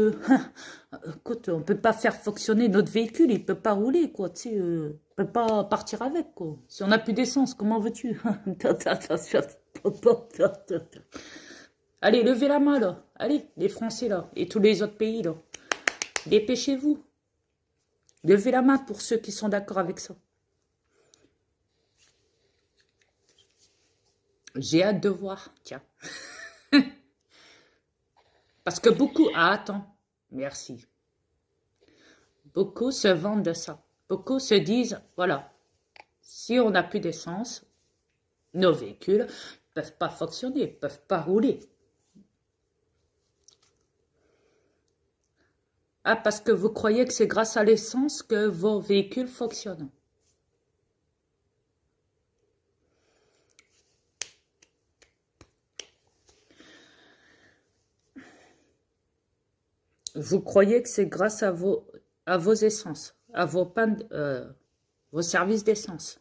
écoute, on peut pas faire fonctionner notre véhicule, il peut pas rouler, quoi, tu sais, on peut pas partir avec, quoi. Si on n'a plus d'essence, comment veux-tu? Allez, levez la main, là. Allez, les Français, là, et tous les autres pays, là. Dépêchez-vous. Levez la main pour ceux qui sont d'accord avec ça. J'ai hâte de voir, tiens. Parce que beaucoup... Ah, attends, merci. Beaucoup se vendent de ça. Beaucoup se disent, voilà, si on n'a plus d'essence, nos véhicules ne peuvent pas fonctionner, ne peuvent pas rouler. Ah, parce que vous croyez que c'est grâce à l'essence que vos véhicules fonctionnent. Vous croyez que c'est grâce à vos essences, à vos pannes, vos services d'essence,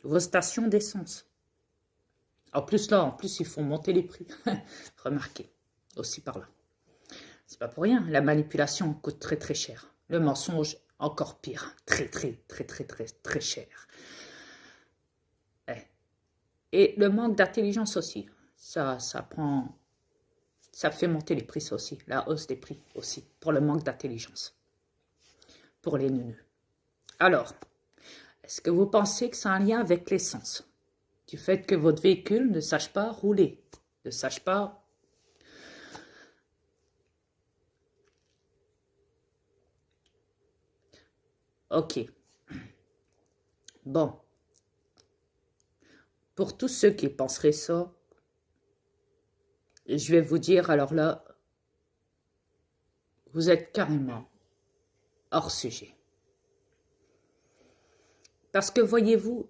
vos stations d'essence. En plus, là, ils font monter les prix. Remarquez, aussi par là. C'est pas pour rien. La manipulation coûte très, très cher. Le mensonge, encore pire. Très, très, très, très, très, très cher. Et le manque d'intelligence aussi. Ça fait monter les prix, ça aussi. La hausse des prix aussi. Pour le manque d'intelligence. Pour les neuneux. Alors, est-ce que vous pensez que c'est un lien avec l'essence? Du fait que votre véhicule ne sache pas rouler, ne sache pas... Ok. Bon. Pour tous ceux qui penseraient ça, je vais vous dire, alors là, vous êtes carrément hors sujet. Parce que voyez-vous,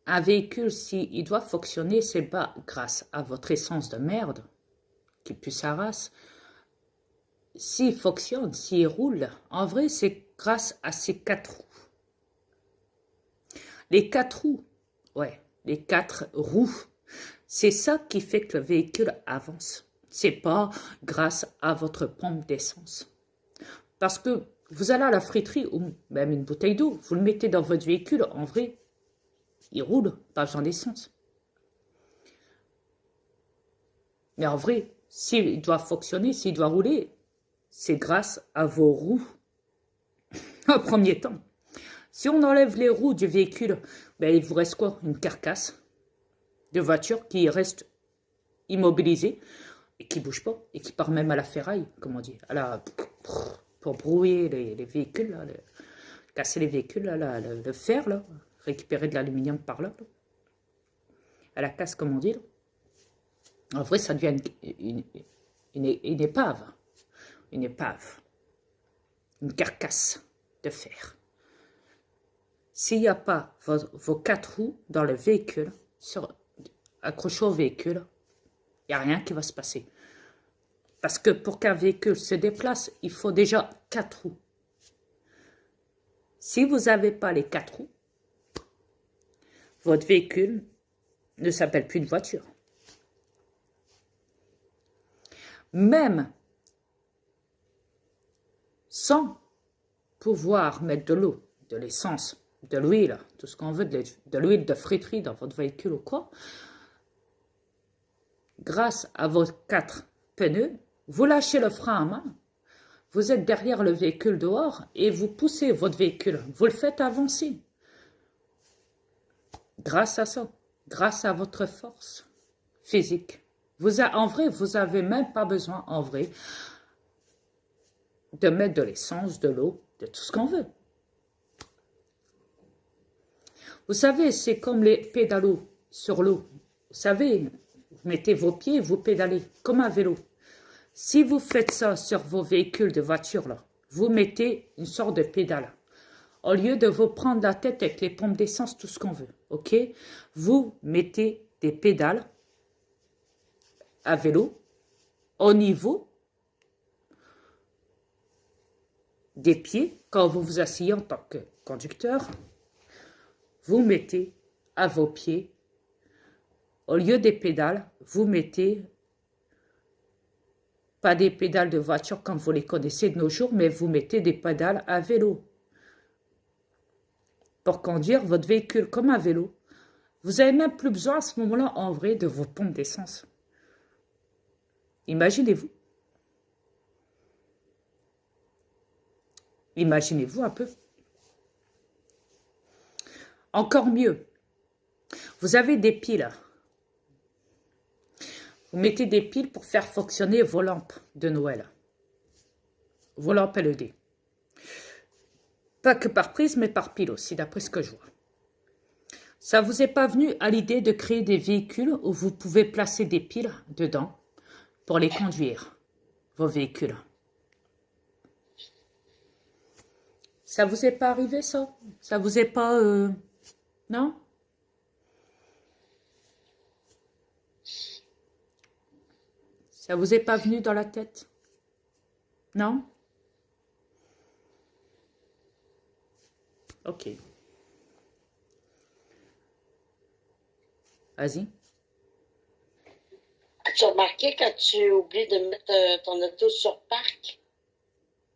un véhicule, s'il doit fonctionner, c'est pas grâce à votre essence de merde, qui pue sa race. S'il fonctionne, s'il roule, en vrai, c'est grâce à ces 4 roues. Les 4 roues, ouais, les 4 roues, c'est ça qui fait que le véhicule avance. C'est pas grâce à votre pompe d'essence. Parce que vous allez à la friterie ou même une bouteille d'eau, vous le mettez dans votre véhicule, en vrai, il roule, pas besoin d'essence. Mais en vrai, s'il doit fonctionner, s'il doit rouler, c'est grâce à vos roues. En premier temps. Si on enlève les roues du véhicule, ben il vous reste quoi? Une carcasse de voiture qui reste immobilisée et qui ne bouge pas et qui part même à la ferraille, comme on dit, pour brouiller les véhicules, là, casser les véhicules, là, le fer, là, récupérer de l'aluminium par là, à la casse, comme on dit. Là. En vrai, ça devient une épave. Une épave. Une carcasse de fer. S'il n'y a pas vos 4 roues dans le véhicule, accrochés au véhicule, il n'y a rien qui va se passer. Parce que pour qu'un véhicule se déplace, il faut déjà 4 roues. Si vous n'avez pas les 4 roues, votre véhicule ne s'appelle plus une voiture. Même sans pouvoir mettre de l'eau, de l'essence, de l'huile, tout ce qu'on veut, de l'huile de friterie dans votre véhicule ou quoi, grâce à vos 4 pneus, vous lâchez le frein à main, vous êtes derrière le véhicule dehors et vous poussez votre véhicule, vous le faites avancer. Grâce à ça, grâce à votre force physique. En vrai, vous n'avez même pas besoin, en vrai, de mettre de l'essence, de l'eau, de tout ce qu'on veut. Vous savez, c'est comme les pédalos sur l'eau. Vous savez, vous mettez vos pieds, vous pédalez, comme un vélo. Si vous faites ça sur vos véhicules de voiture, là, vous mettez une sorte de pédale. Au lieu de vous prendre la tête avec les pompes d'essence, tout ce qu'on veut, ok? Vous mettez des pédales à vélo au niveau des pieds. Quand vous vous asseyez en tant que conducteur, vous mettez à vos pieds, au lieu des pédales, vous mettez pas des pédales de voiture comme vous les connaissez de nos jours, mais vous mettez des pédales à vélo. Pour conduire votre véhicule comme un vélo, vous n'avez même plus besoin à ce moment-là, en vrai, de vos pompes d'essence. Imaginez-vous. Imaginez-vous un peu. Encore mieux, Vous avez des piles. Vous mettez des piles pour faire fonctionner vos lampes de Noël. Vos lampes LED. Pas que par prise, mais par pile aussi, d'après ce que je vois. Ça vous est pas venu à l'idée de créer des véhicules où vous pouvez placer des piles dedans pour les conduire, vos véhicules? Ça vous est pas arrivé, ça? Ça vous est pas... Non? Ça vous est pas venu dans la tête? Non? Ok. Vas-y. As-tu remarqué quand tu oublies de mettre ton auto sur parc,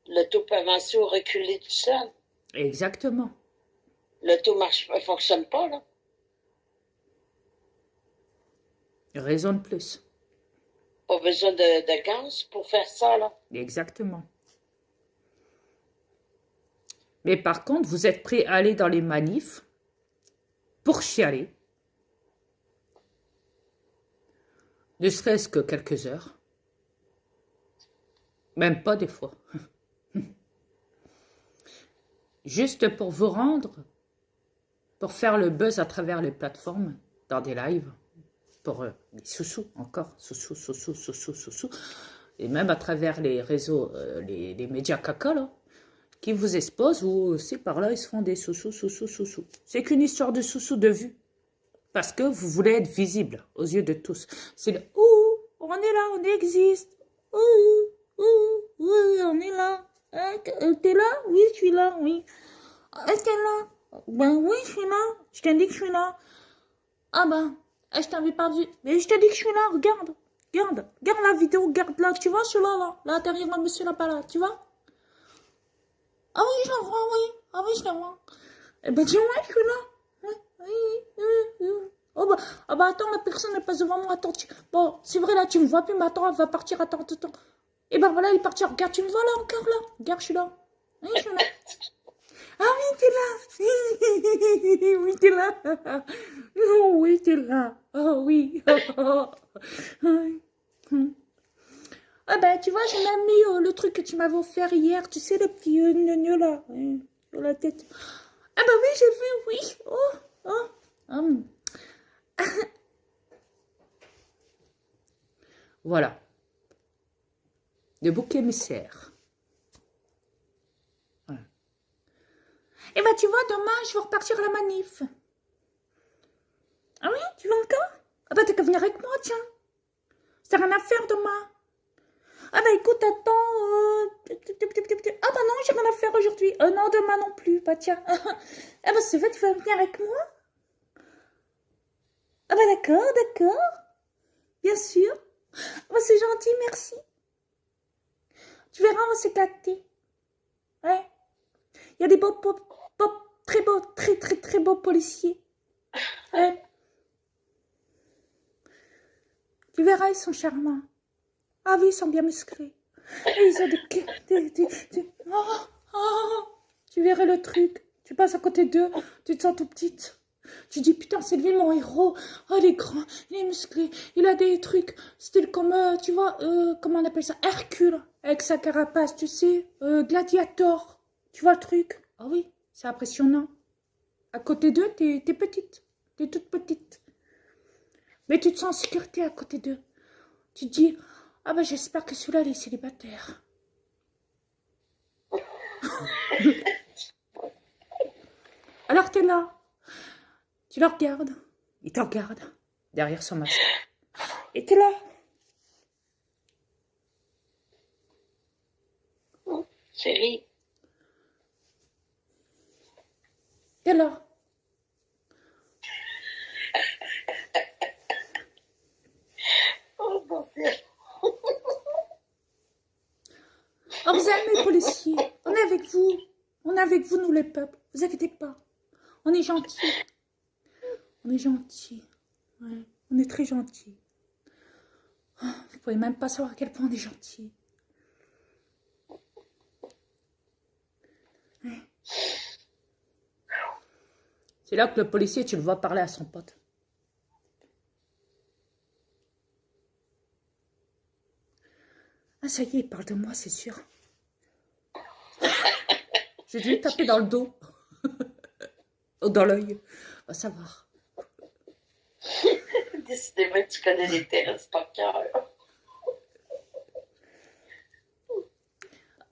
l'auto peut avancer ou reculer tout seul? Exactement. L'auto fonctionne pas, là. Raison de plus. Pas besoin de gaz pour faire ça, là. Exactement. Mais par contre, vous êtes prêt à aller dans les manifs pour chialer. Ne serait-ce que quelques heures. Même pas des fois. Juste pour vous rendre, pour faire le buzz à travers les plateformes, dans des lives, pour les sous-sous, encore, sous-sous, et même à travers les réseaux, les médias caca, là, qui vous exposent, ou aussi par là, ils se font des sous-sous. C'est qu'une histoire de sous-sous de vue. Parce que vous voulez être visible aux yeux de tous. C'est le « Ouh, on est là, on existe. Ouh, on est là. T'es là? Oui, je suis là, oui. Est-ce qu'elle est là? Ben oui, je suis là. Je t'ai dit que je suis là. Ah ben, je t'avais pas vu. Mais je t'ai dit que je suis là, regarde. Regarde la vidéo, regarde là. Tu vois celui-là, là derrière le monsieur là-bas, là. Tu vois? Ah oui, je la vois, oui. Ah oui, je la vois. Eh ben dis-moi, je suis là. Oh bah, ah bah attends, la personne elle passe devant moi, attends, bon, c'est vrai là, tu me vois plus, mais attends, elle va partir, attends. Et ben voilà, il est parti, regarde, tu me vois là encore là, regarde, je suis là. Oui, je suis là. Ah oui, t'es là. Oui, t'es là. Oh oui, t'es là. Oh oui. Ah ben, tu vois, j'ai même mis le truc que tu m'avais offert hier, tu sais, le petit gneu là, sur la tête. Ah ben oui, j'ai vu, oui. Voilà. Le bouc émissaire. Voilà. Et ben tu vois, demain, je vais repartir à la manif. Ah oui, tu vas encore? Ah ben t'as qu'à venir avec moi, tiens. T'as rien à faire demain. Ah ben écoute, attends. Ah ben non, j'ai rien à faire aujourd'hui. Non, demain non plus. Bah tiens. Ah ben c'est vrai, tu vas venir avec moi? Ah ben d'accord. Bien sûr. Oh, c'est gentil, merci. Tu verras, on va s'éclater. Ouais. Il y a des très beaux policiers. Ouais. Tu verras, ils sont charmants. Ah oui, ils sont bien musclés. Et ils ont tu verrais le truc. Tu passes à côté d'eux, tu te sens tout petite. Tu dis, putain, c'est lui mon héros. Oh, il est grand, il est musclé, il a des trucs, style comme, tu vois, comment on appelle ça? Hercule, avec sa carapace, tu sais, Gladiator. Tu vois le truc? Ah oui, c'est impressionnant. À côté d'eux, t'es petite, t'es toute petite. Mais tu te sens en sécurité à côté d'eux. Tu te dis, ah ben j'espère que celui-là, il est célibataire. Alors t'es là. Tu le regardes, il te regarde derrière son masque. Et t'es là. Chérie. T'es là. Oh mon Dieu. Oh, vous aimez les policiers. On est avec vous. On est avec vous, nous les peuples. Vous inquiétez pas. On est gentils. On est gentils. Ouais, on est très gentils. Oh, vous pouvez même pas savoir à quel point on est gentils. Ouais. C'est là que le policier, tu le vois parler à son pote. Ah, ça y est, il parle de moi, c'est sûr. J'ai dû lui taper dans le dos. Ou dans l'œil. Va savoir. Décidément, tu connais les terrasses par cœur.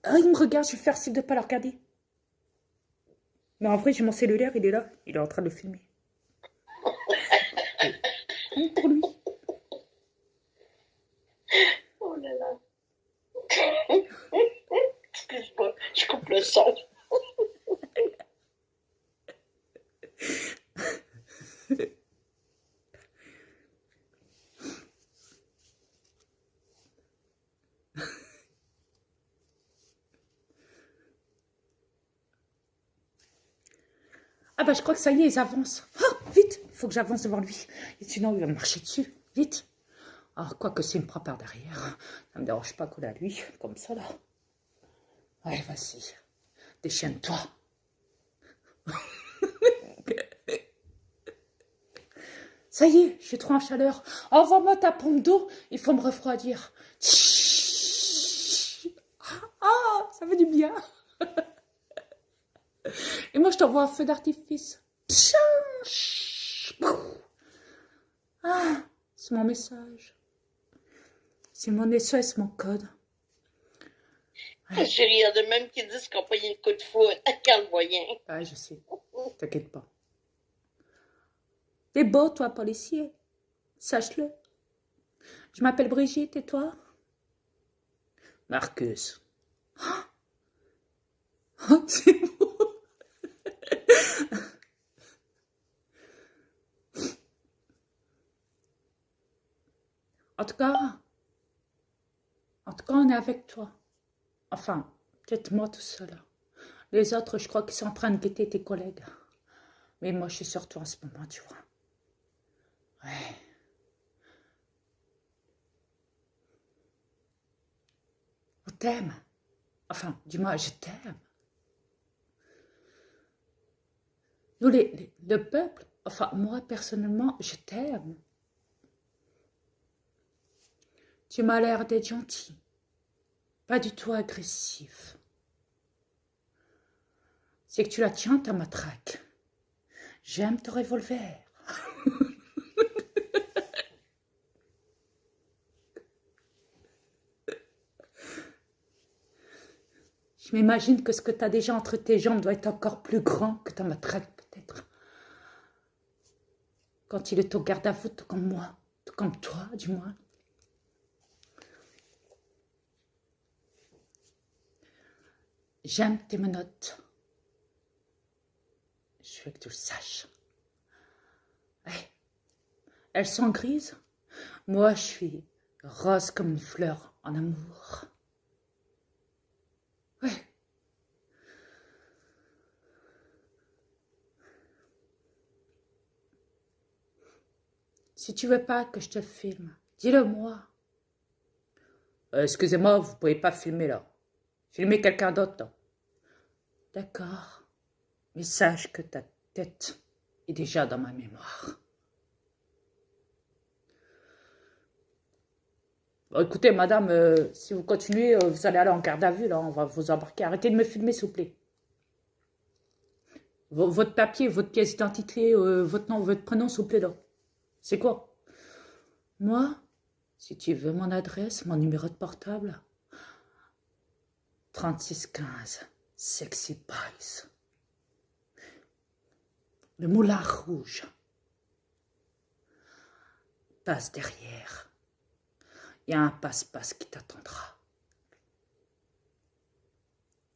Ah, il me regarde, je vais faire signe de ne pas le regarder. Mais en vrai, j'ai mon cellulaire, il est là. Il est en train de le filmer. Pour lui. Oh là là. Excuse-moi, je coupe le son. Ah bah je crois que ça y est, ils avancent. Ah, vite, il faut que j'avance devant lui. Et sinon, il va me marcher dessus. Vite. Ah, quoi que s'il me prend par derrière, ça me dérange pas coller à lui, comme ça là. Allez, vas-y. Déchaîne-toi. Ça y est, je suis trop en chaleur. Envoie-moi ta pompe d'eau, il faut me refroidir. Ah, ça fait du bien. Et moi, je t'envoie un feu d'artifice. Ah, c'est mon message. C'est mon SOS, mon code. Ouais. Chérie, il y en a même qui disent qu'on paye un coup de foudre à Carl Voyant. Ah, je sais. T'inquiète pas. T'es beau, toi, policier. Sache-le. Je m'appelle Brigitte, et toi? Marcus. Oh, c'est beau. En tout cas, on est avec toi. Enfin, peut-être moi tout seul. Les autres, je crois qu'ils sont en train de guetter tes collègues. Mais moi, je suis sur toi en ce moment, tu vois. Ouais. On t'aime. Enfin, dis-moi, je t'aime. Nous, le peuple, enfin, moi, personnellement, je t'aime. Tu m'as l'air d'être gentil. Pas du tout agressif. C'est que tu la tiens, ta matraque. J'aime ton revolver. Je m'imagine que ce que tu as déjà entre tes jambes doit être encore plus grand que ta matraque, peut-être. Quand il est au garde à vous, tout comme moi, tout comme toi, du moins. J'aime tes menottes. Je veux que tu le saches. Ouais. Elles sont grises. Moi, je suis rose comme une fleur en amour. Ouais. Si tu veux pas que je te filme, dis-le moi. Excusez-moi, vous pouvez pas filmer là. Filmez quelqu'un d'autre. D'accord. Mais sache que ta tête est déjà dans ma mémoire. Bon, écoutez, madame, si vous continuez, vous allez aller en garde à vue, là, on va vous embarquer. Arrêtez de me filmer, s'il vous plaît. Votre papier, votre pièce d'identité, votre nom, votre prénom, s'il vous plaît, là. C'est quoi? Moi, si tu veux mon adresse, mon numéro de portable, 3615, Sexy Boys. Le moulin rouge. Passe derrière. Il y a un passe-passe qui t'attendra.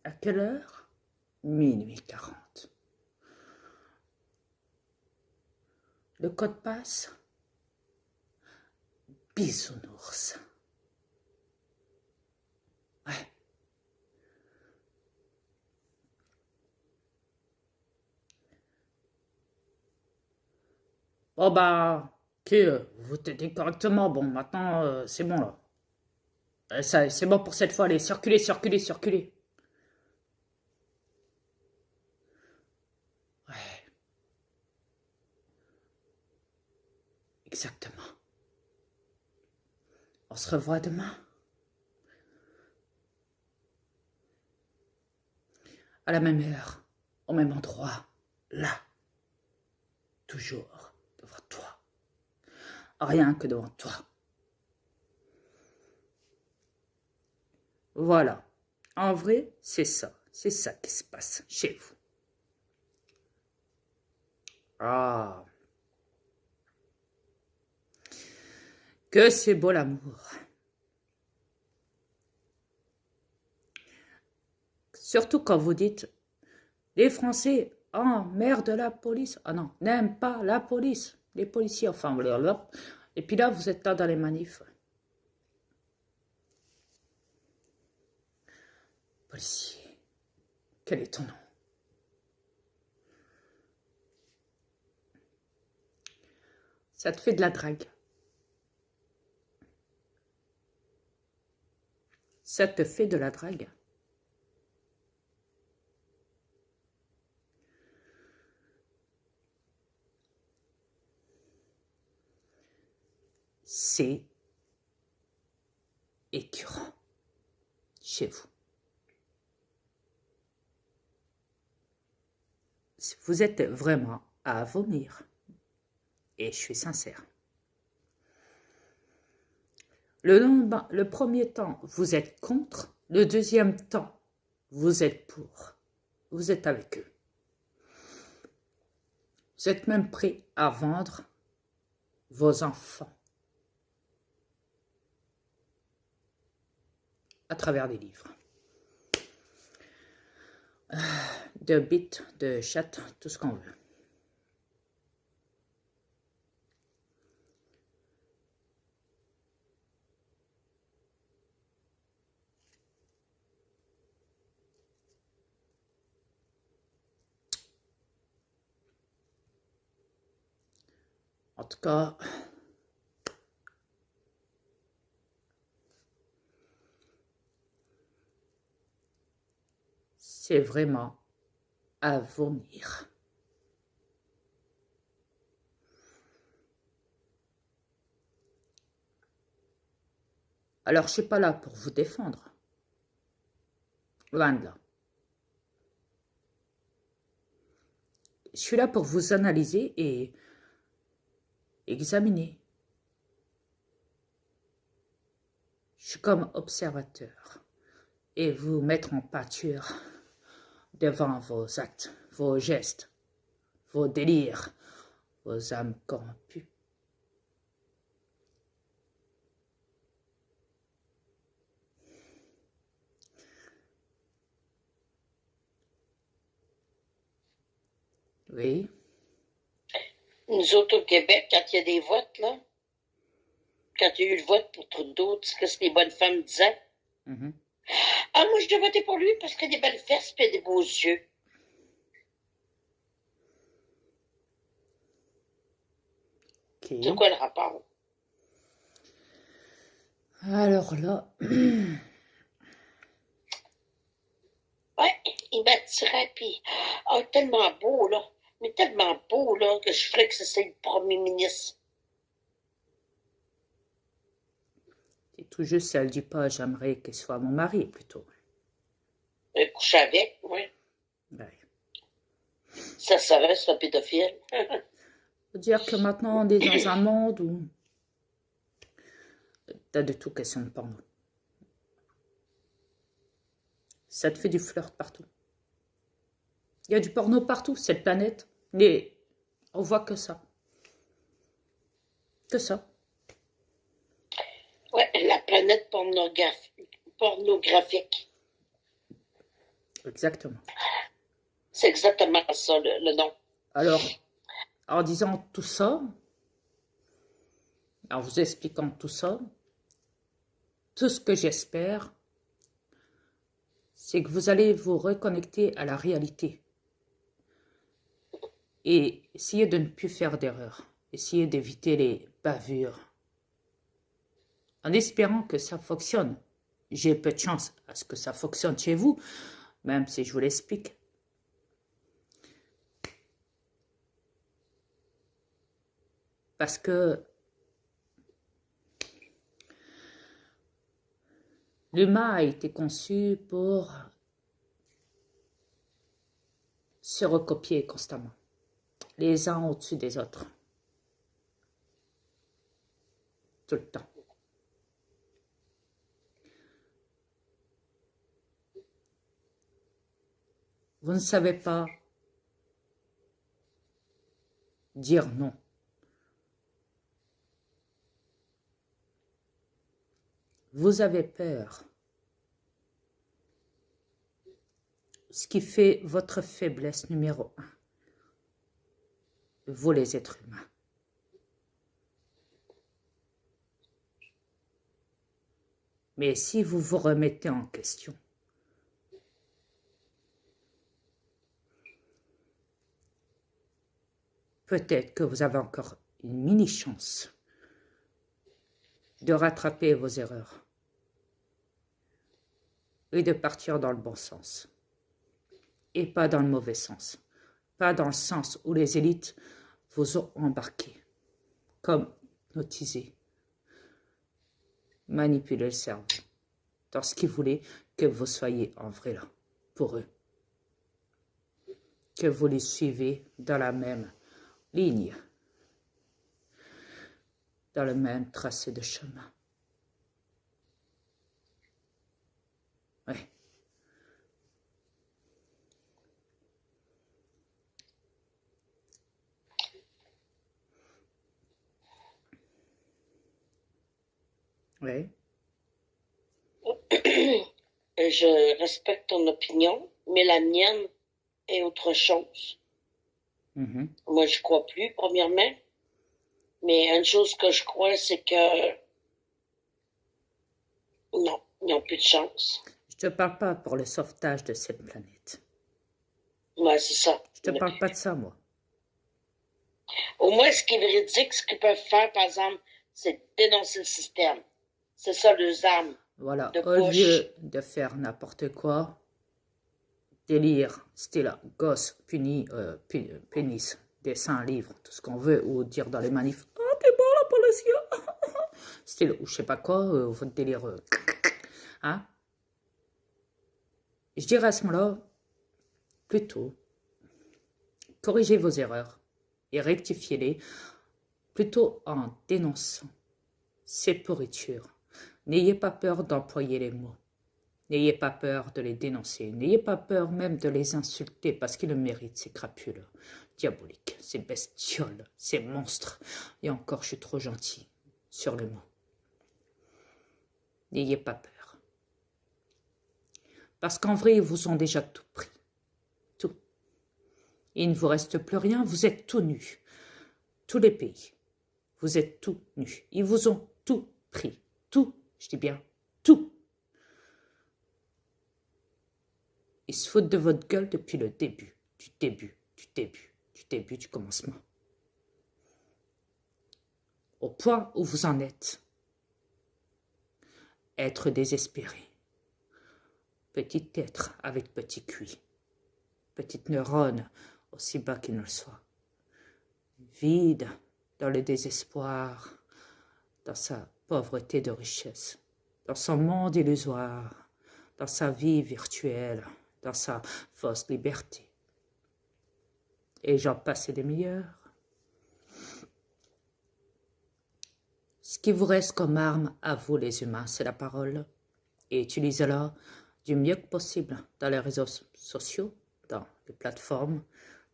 À quelle heure? Minuit 40. Le code passe? Bisounours. Ouais. Bon bah, ok, vous t'aidez correctement. Bon, maintenant, c'est bon là. C'est bon pour cette fois, allez, circulez, circulez, circulez. Ouais. Exactement. On se revoit demain. à la même heure, au même endroit, là, toujours devant toi, rien que devant toi. Voilà, en vrai, c'est ça qui se passe chez vous. Ah, que c'est beau l'amour. Surtout quand vous dites, les Français, oh merde la police, ah non, n'aiment pas la police, les policiers, enfin, blablabla. Et puis là, vous êtes là dans les manifs. Policier, quel est ton nom? Ça te fait de la drague. Ça te fait de la drague. C'est écœurant chez vous. Vous êtes vraiment à vomir. Et je suis sincère. Le premier temps, vous êtes contre. Le deuxième temps, vous êtes pour. Vous êtes avec eux. Vous êtes même prêt à vendre vos enfants à travers des livres. De bits, de chat, tout ce qu'on veut. En tout cas, c'est vraiment à vomir. Alors, je ne suis pas là pour vous défendre. Loin de là. Je suis là pour vous analyser et examiner. Je suis comme observateur et vous mettre en pâture devant vos actes, vos gestes, vos délires, vos âmes corrompues. Oui, Nous autres au Québec, quand il y a des votes, là, quand il y a eu le vote pour Trudeau, tu sais ce que les bonnes femmes disaient? mhm, Ah, moi, je dois voter pour lui parce qu'il a des belles fesses et des beaux yeux. ok. C'est quoi le rapport? Alors là, Ouais, il m'attirait, puis, ah, tellement beau, là. Mais tellement beau, là, que je ferais que c'est le premier ministre. c'est tout juste, si elle dit pas, j'aimerais qu'il soit mon mari, plutôt. Coucher avec, oui. Ouais. Ça serait, c'est un pédophile. Faut dire que maintenant, on est dans un monde où t'as de tout question de porno. Ça te fait du flirt partout. Il y a du porno partout, cette planète. Mais on voit que ça. Que ça. Ouais, la planète pornographique. Exactement. C'est exactement ça, le nom. Alors, en disant tout ça, en vous expliquant tout ça, tout ce que j'espère, c'est que vous allez vous reconnecter à la réalité. Et essayer de ne plus faire d'erreurs. Essayer d'éviter les bavures. En espérant que ça fonctionne. J'ai peu de chance à ce que ça fonctionne chez vous, même si je vous l'explique. Parce que l'humain a été conçu pour se recopier constamment, les uns au-dessus des autres, tout le temps. Vous ne savez pas dire non. Vous avez peur. Ce qui fait votre faiblesse numéro 1. Vous les êtres humains. Mais si vous vous remettez en question, peut-être que vous avez encore une mini-chance de rattraper vos erreurs et de partir dans le bon sens et pas dans le mauvais sens, pas dans le sens où les élites vous ont embarqué, comme hypnotisé, manipuler le cerveau, dans ce qu'ils voulaient que vous soyez en vrai là, pour eux, que vous les suivez dans la même ligne, dans le même tracé de chemin. Ouais. Oui. Je respecte ton opinion, mais la mienne est autre chose. Moi, je crois plus, premièrement. Mais une chose que je crois, c'est que non, ils n'ont plus de chance. Je te parle pas pour le sauvetage de cette planète. Ouais, c'est ça. Je te parle pas de ça, moi. Au moins, ce qui est véridique, ce qu'ils peuvent faire, par exemple, c'est dénoncer le système. C'est ça, leurs armes. Voilà, De au push. lieu de faire n'importe quoi, délire, style gosse, pénis, dessin, livre, tout ce qu'on veut, ou dire dans les manifs, « Ah, t'es bon la policier !» Style, ou je sais pas quoi, votre délire, hein? Je dirais à ce moment-là, plutôt, corrigez vos erreurs et rectifiez-les, plutôt en dénonçant ces pourritures. N'ayez pas peur d'employer les mots. N'ayez pas peur de les dénoncer. N'ayez pas peur même de les insulter parce qu'ils le méritent, ces crapules diaboliques, ces bestioles, ces monstres. Et encore, je suis trop gentil sur le mot. N'ayez pas peur. Parce qu'en vrai, ils vous ont déjà tout pris. Tout. Il ne vous reste plus rien, vous êtes tout nus. Tous les pays. Vous êtes tout nus. Ils vous ont tout pris. Tout. Je dis bien tout. Ils se foutent de votre gueule depuis le début, du commencement. Au point où vous en êtes. Être désespéré. Petit être avec petit QI. Petite neurone, aussi bas qu'il ne le soit. Vide dans le désespoir, dans sa pauvreté de richesse, dans son monde illusoire, dans sa vie virtuelle, dans sa fausse liberté. Et j'en passe des meilleurs. Ce qui vous reste comme arme à vous les humains, c'est la parole. Et utilisez-la du mieux que possible dans les réseaux sociaux, dans les plateformes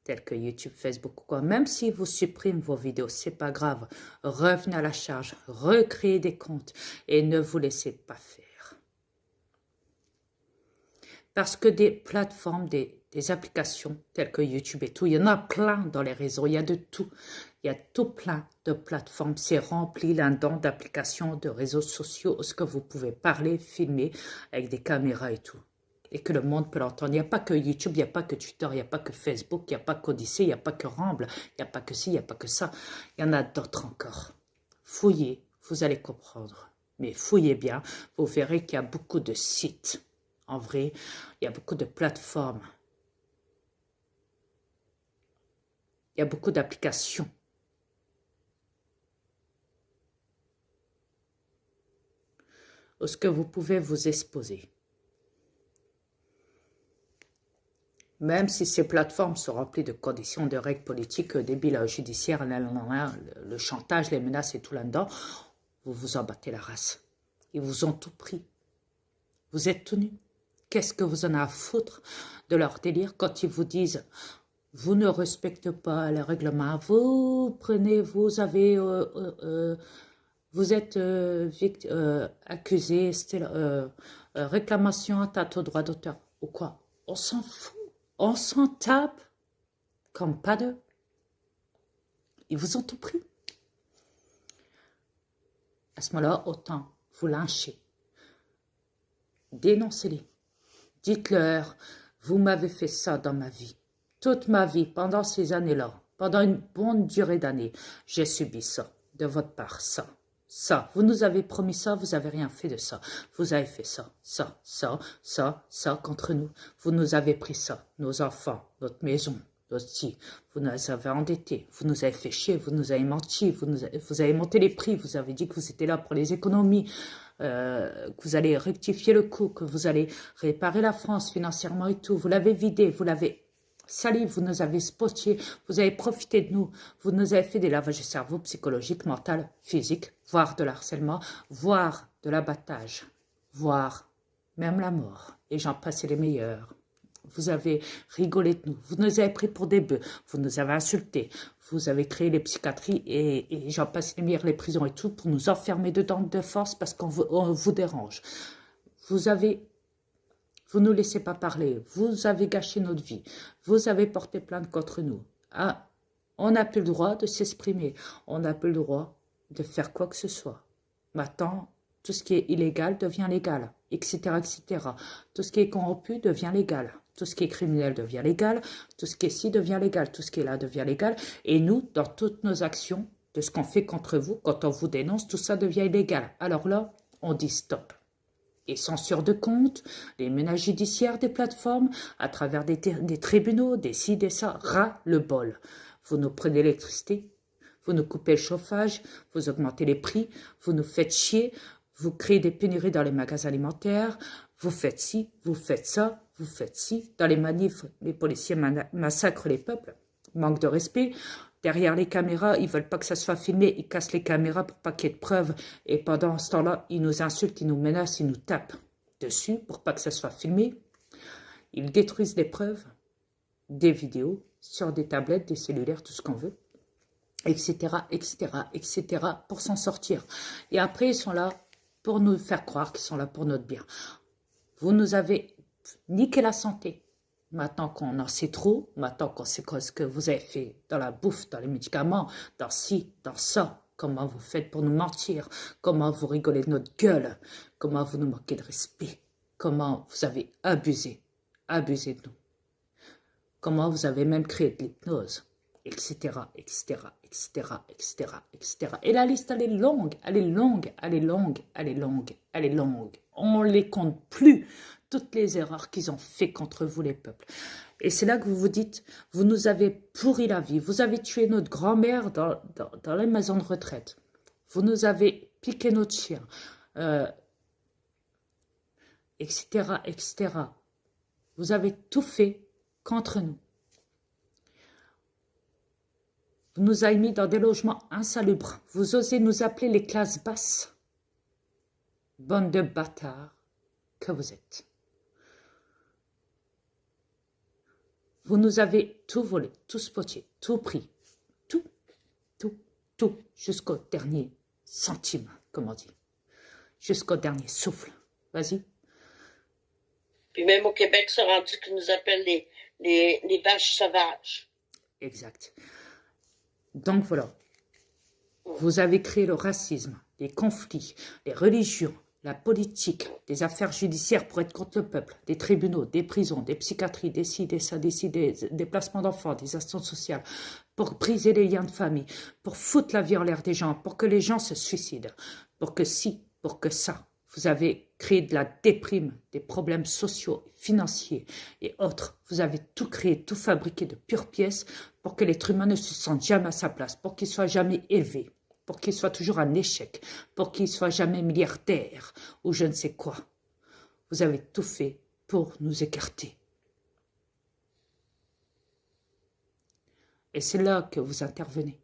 telles que YouTube, Facebook ou quoi. Même si vous supprimez vos vidéos, c'est pas grave. Revenez à la charge, recréez des comptes et ne vous laissez pas faire. Parce que des plateformes, des applications telles que YouTube et tout, il y en a plein dans les réseaux, il y a de tout. Il y a tout plein de plateformes, c'est rempli là-dedans d'applications, de réseaux sociaux, où ce que vous pouvez parler, filmer avec des caméras et tout. Et que le monde peut l'entendre. Il n'y a pas que YouTube, il n'y a pas que Twitter, il n'y a pas que Facebook, il n'y a pas qu'Odyssée, il n'y a pas que Rumble, il n'y a pas que ci, il n'y a pas que ça. Il y en a d'autres encore. Fouillez, vous allez comprendre. Mais fouillez bien, vous verrez qu'il y a beaucoup de sites. En vrai, il y a beaucoup de plateformes. Il y a beaucoup d'applications. Où ce que vous pouvez vous exposer. Même si ces plateformes sont remplies de conditions, de règles politiques, débiles, judiciaires, le chantage, les menaces et tout là-dedans, vous vous en battez la race. Ils vous ont tout pris. Vous êtes tout nus. Qu'est-ce que vous en avez à foutre de leur délire quand ils vous disent « Vous ne respectez pas les règlements, vous prenez, vous avez... vous êtes accusé, réclamation, atteinte au droit d'auteur. » Ou quoi? On s'en fout. On s'en tape comme pas d'eux. Ils vous ont tout pris. À ce moment-là, autant vous lyncher. Dénoncez-les. Dites-leur, vous m'avez fait ça dans ma vie. Toute ma vie, pendant ces années-là, pendant une bonne durée d'années, j'ai subi ça, de votre part, ça. Ça, vous nous avez promis ça, vous n'avez rien fait de ça. Vous avez fait ça contre nous. Vous nous avez pris ça, nos enfants, notre maison, notre si. Vous nous avez endettés, vous nous avez fait chier, vous nous avez menti, vous avez monté les prix, vous avez dit que vous étiez là pour les économies, que vous allez rectifier le coup, que vous allez réparer la France financièrement et tout. Vous l'avez vidé, vous l'avez... Sali, vous nous avez spotié, vous avez profité de nous, vous nous avez fait des lavages de cerveau psychologique, mental, physique, voire de l'harcèlement, voire de l'abattage, voire même la mort. Et j'en passe les meilleurs. Vous avez rigolé de nous, vous nous avez pris pour des bœufs, vous nous avez insultés, vous avez créé les psychiatries et j'en passe les meilleurs, les prisons et tout, pour nous enfermer dedans de force parce qu'on vous dérange. Vous ne nous laissez pas parler, vous avez gâché notre vie, vous avez porté plainte contre nous. Ah, on n'a plus le droit de s'exprimer, on n'a plus le droit de faire quoi que ce soit. Maintenant, tout ce qui est illégal devient légal, etc., etc. Tout ce qui est corrompu devient légal, tout ce qui est criminel devient légal, tout ce qui est ci devient légal, tout ce qui est là devient légal. Et nous, dans toutes nos actions, de ce qu'on fait contre vous, quand on vous dénonce, tout ça devient illégal. Alors là, on dit stop. Et censure de comptes, les ménages judiciaires des plateformes, à travers des tribunaux, des ci, des ça, ras le bol. Vous nous prenez l'électricité, vous nous coupez le chauffage, vous augmentez les prix, vous nous faites chier, vous créez des pénuries dans les magasins alimentaires, vous faites ci, vous faites ça, vous faites ci. Dans les manifs, les policiers massacrent les peuples, manque de respect. Derrière les caméras, ils veulent pas que ça soit filmé, ils cassent les caméras pour pas qu'il y ait de preuves. Et pendant ce temps-là, ils nous insultent, ils nous menacent, ils nous tapent dessus pour pas que ça soit filmé. Ils détruisent des preuves, des vidéos, sur des tablettes, des cellulaires, tout ce qu'on veut, etc., etc., etc., pour s'en sortir. Et après, ils sont là pour nous faire croire qu'ils sont là pour notre bien. Vous nous avez niqué la santé. Maintenant qu'on en sait trop, maintenant qu'on sait ce que vous avez fait dans la bouffe, dans les médicaments, dans ci, dans ça, comment vous faites pour nous mentir, comment vous rigolez de notre gueule, comment vous nous manquez de respect, comment vous avez abusé de nous, comment vous avez même créé de l'hypnose, etc., etc., etc., etc., etc. Et la liste, elle est longue, elle est longue, elle est longue, elle est longue, elle est longue. On ne les compte plus. Toutes les erreurs qu'ils ont fait contre vous, les peuples. Et c'est là que vous vous dites, vous nous avez pourri la vie, vous avez tué notre grand-mère dans les maisons de retraite, vous nous avez piqué notre chien, etc., etc. Vous avez tout fait contre nous. Vous nous avez mis dans des logements insalubres. Vous osez nous appeler les classes basses. Bande de bâtards que vous êtes. Vous nous avez tout volé, tout spoté, tout pris, tout, jusqu'au dernier centime, comme on dit, jusqu'au dernier souffle. Vas-y. Puis même au Québec, c'est rendu qu'ils nous appellent les vaches sauvages. Exact. Donc voilà, vous avez créé le racisme, les conflits, les religions, la politique, des affaires judiciaires pour être contre le peuple, des tribunaux, des prisons, des psychiatries, des ci, des ça, des placements d'enfants, des assistantes sociales, pour briser les liens de famille, pour foutre la vie en l'air des gens, pour que les gens se suicident, pour que ci, pour que ça. Vous avez créé de la déprime, des problèmes sociaux, financiers et autres. Vous avez tout créé, tout fabriqué de pures pièces pour que l'être humain ne se sente jamais à sa place, pour qu'il soit jamais élevé, pour qu'il soit toujours un échec, pour qu'il soit jamais milliardaire ou je ne sais quoi. Vous avez tout fait pour nous écarter. Et c'est là que vous intervenez.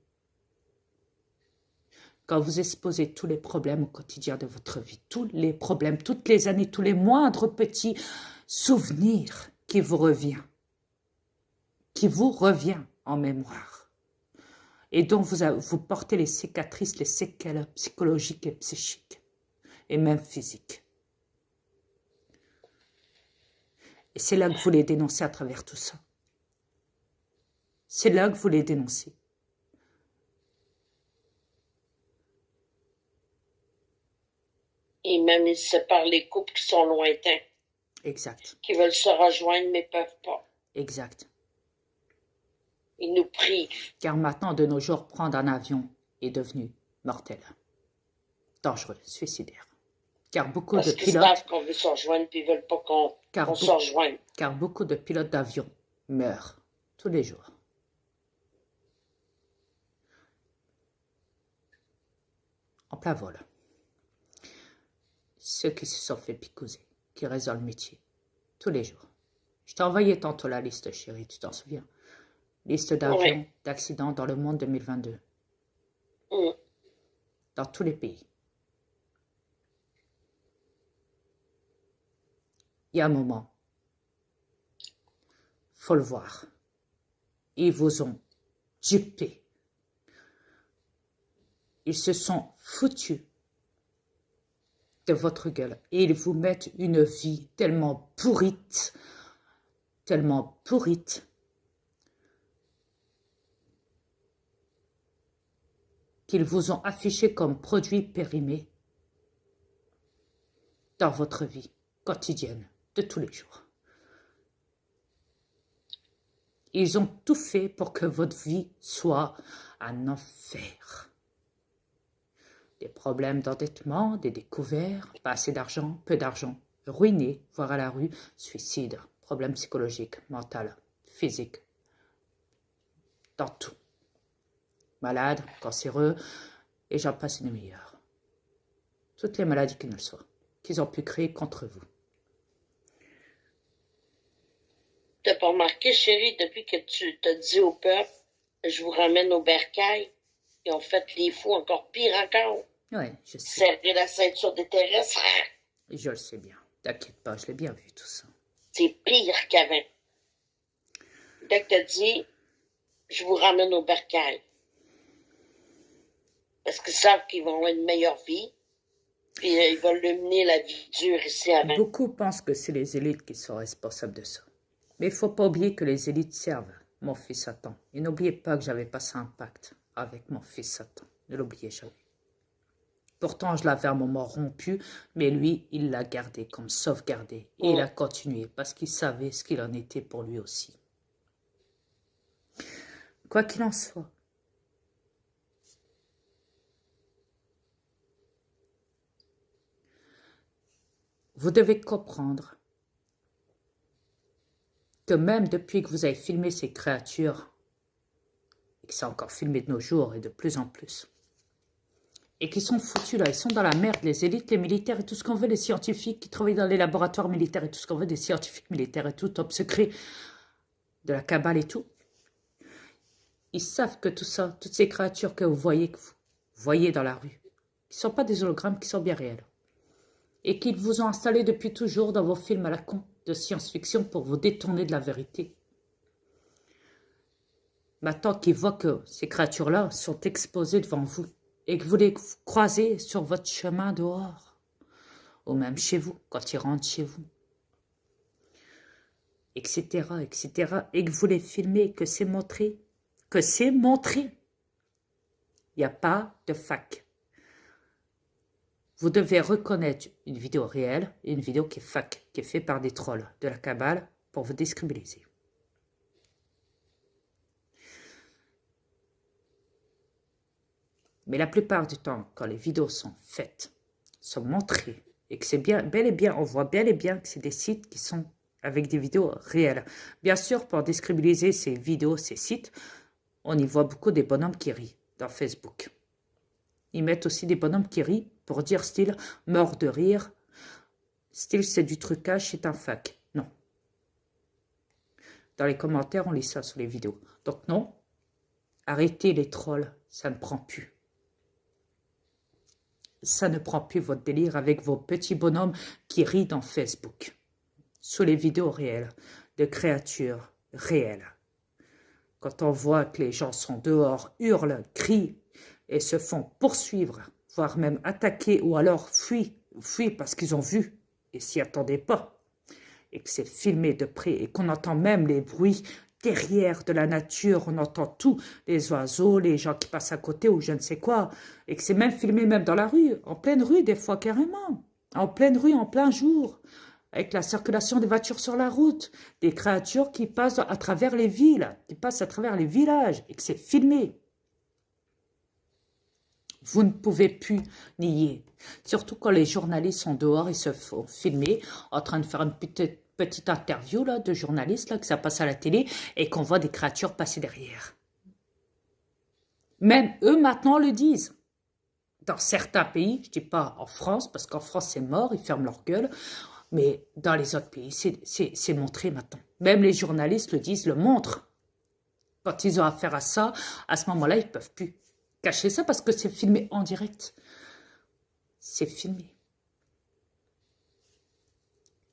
Quand vous exposez tous les problèmes au quotidien de votre vie, tous les problèmes, toutes les années, tous les moindres petits souvenirs qui vous revient en mémoire, et dont vous portez les cicatrices, les séquelles psychologiques et psychiques, et même physiques. Et c'est là que vous les dénoncez à travers tout ça. C'est là que vous les dénoncez. Et même, ils séparent les couples qui sont lointains, Exact. qui veulent se rejoindre mais ne peuvent pas. Exact. Ils nous privent. Car maintenant, de nos jours, prendre un avion est devenu mortel, dangereux, suicidaire. Car beaucoup Parce de qu'ils pilotes... savent qu'on veut se rejoindre puis ils veulent pas qu'on se rejoigne. Car beaucoup de pilotes d'avion meurent tous les jours. En plein vol. Ceux qui se sont fait picouser, qui restent dans le métier, tous les jours. Je t'ai envoyé tantôt la liste, chérie, tu t'en souviens? Liste d'avions, Oui. d'accidents dans le monde 2022. Dans tous les pays. Il y a un moment, faut le voir. Ils vous ont dupé. Ils se sont foutus de votre gueule et ils vous mettent une vie tellement pourrite, qu'ils vous ont affiché comme produit périmé dans votre vie quotidienne de tous les jours. Ils ont tout fait pour que votre vie soit un enfer. Des problèmes d'endettement, des découvertes, pas assez d'argent, peu d'argent, ruiné, voire à la rue, suicide, problèmes psychologiques, mentaux, physiques, dans tout. Malades, cancéreux, et j'en passe une meilleure. Toutes les maladies qui ne le soient, qu'ils ont pu créer contre vous. T'as pas remarqué, chérie, depuis que tu t'as dit au peuple, je vous ramène au bercail, ils ont fait les fous encore pire encore. Oui, je sais. Serrer la ceinture des terrestres, Je le sais bien. T'inquiète pas, je l'ai bien vu tout ça. c'est pire qu'avant. Dès que t'as dit, je vous ramène au bercail. Parce qu'ils savent qu'ils vont avoir une meilleure vie, puis ils veulent mener la vie dure ici avant. Beaucoup pensent que c'est les élites qui sont responsables de ça. Mais il ne faut pas oublier que les élites servent mon fils Satan. Et n'oubliez pas que j'avais passé un pacte avec mon fils Satan. Ne l'oubliez jamais. Pourtant, je l'avais à un moment rompu, mais lui, il l'a gardé comme sauvegardé. Et il a continué parce qu'il savait ce qu'il en était pour lui aussi. Quoi qu'il en soit, vous devez comprendre que même depuis que vous avez filmé ces créatures, et que c'est encore filmé de nos jours et de plus en plus, et qui sont foutus là, ils sont dans la merde, les élites, les militaires et tout ce qu'on veut, les scientifiques qui travaillent dans les laboratoires militaires et tout ce qu'on veut, des scientifiques militaires et tout, top secret, de la cabale et tout, ils savent que tout ça, toutes ces créatures que vous voyez dans la rue, qui ne sont pas des hologrammes, qui sont bien réels, et qu'ils vous ont installé depuis toujours dans vos films à la con de science-fiction pour vous détourner de la vérité. Maintenant qu'ils voient que ces créatures-là sont exposées devant vous et que vous les croisez sur votre chemin dehors, ou même chez vous, quand ils rentrent chez vous, etc., et que vous les filmez, que c'est montré, il n'y a pas de fac. Vous devez reconnaître une vidéo réelle et une vidéo qui est fake, qui est faite par des trolls de la cabale pour vous décrédibiliser. Mais la plupart du temps, quand les vidéos sont faites, sont montrées, et que c'est bel et bien, on voit bel et bien que c'est des sites qui sont avec des vidéos réelles. Bien sûr, pour décrédibiliser ces vidéos, ces sites, on y voit beaucoup des bonhommes qui rient dans Facebook. Ils mettent aussi des bonhommes qui rient pour dire style mort de rire, style c'est du trucage, c'est un fac. Non. Dans les commentaires, on lit ça sur les vidéos. Donc non, Arrêtez les trolls, ça ne prend plus. Ça ne prend plus votre délire avec vos petits bonhommes qui rient dans Facebook. Sous les vidéos réelles, de créatures réelles. Quand on voit que les gens sont dehors, hurlent, crient et se font poursuivre, voire même attaquer ou alors fuient parce qu'ils ont vu et s'y attendaient pas. Et que c'est filmé de près et qu'on entend même les bruits derrière de la nature, on entend tout, les oiseaux, les gens qui passent à côté ou je ne sais quoi, et que c'est même filmé même dans la rue, en pleine rue des fois carrément, en pleine rue, en plein jour, avec la circulation des voitures sur la route, des créatures qui passent à travers les villes, qui passent à travers les villages, et que c'est filmé. Vous ne pouvez plus nier, surtout quand les journalistes sont dehors et se font filmer, en train de faire une petite interview là, de journalistes, là, que ça passe à la télé, et qu'on voit des créatures passer derrière. Même eux maintenant le disent. Dans certains pays, je ne dis pas en France, parce qu'en France c'est mort, ils ferment leur gueule, mais dans les autres pays, c'est montré maintenant. Même les journalistes le disent, le montrent. Quand ils ont affaire à ça, à ce moment-là, ils ne peuvent plus cacher ça parce que c'est filmé en direct. C'est filmé.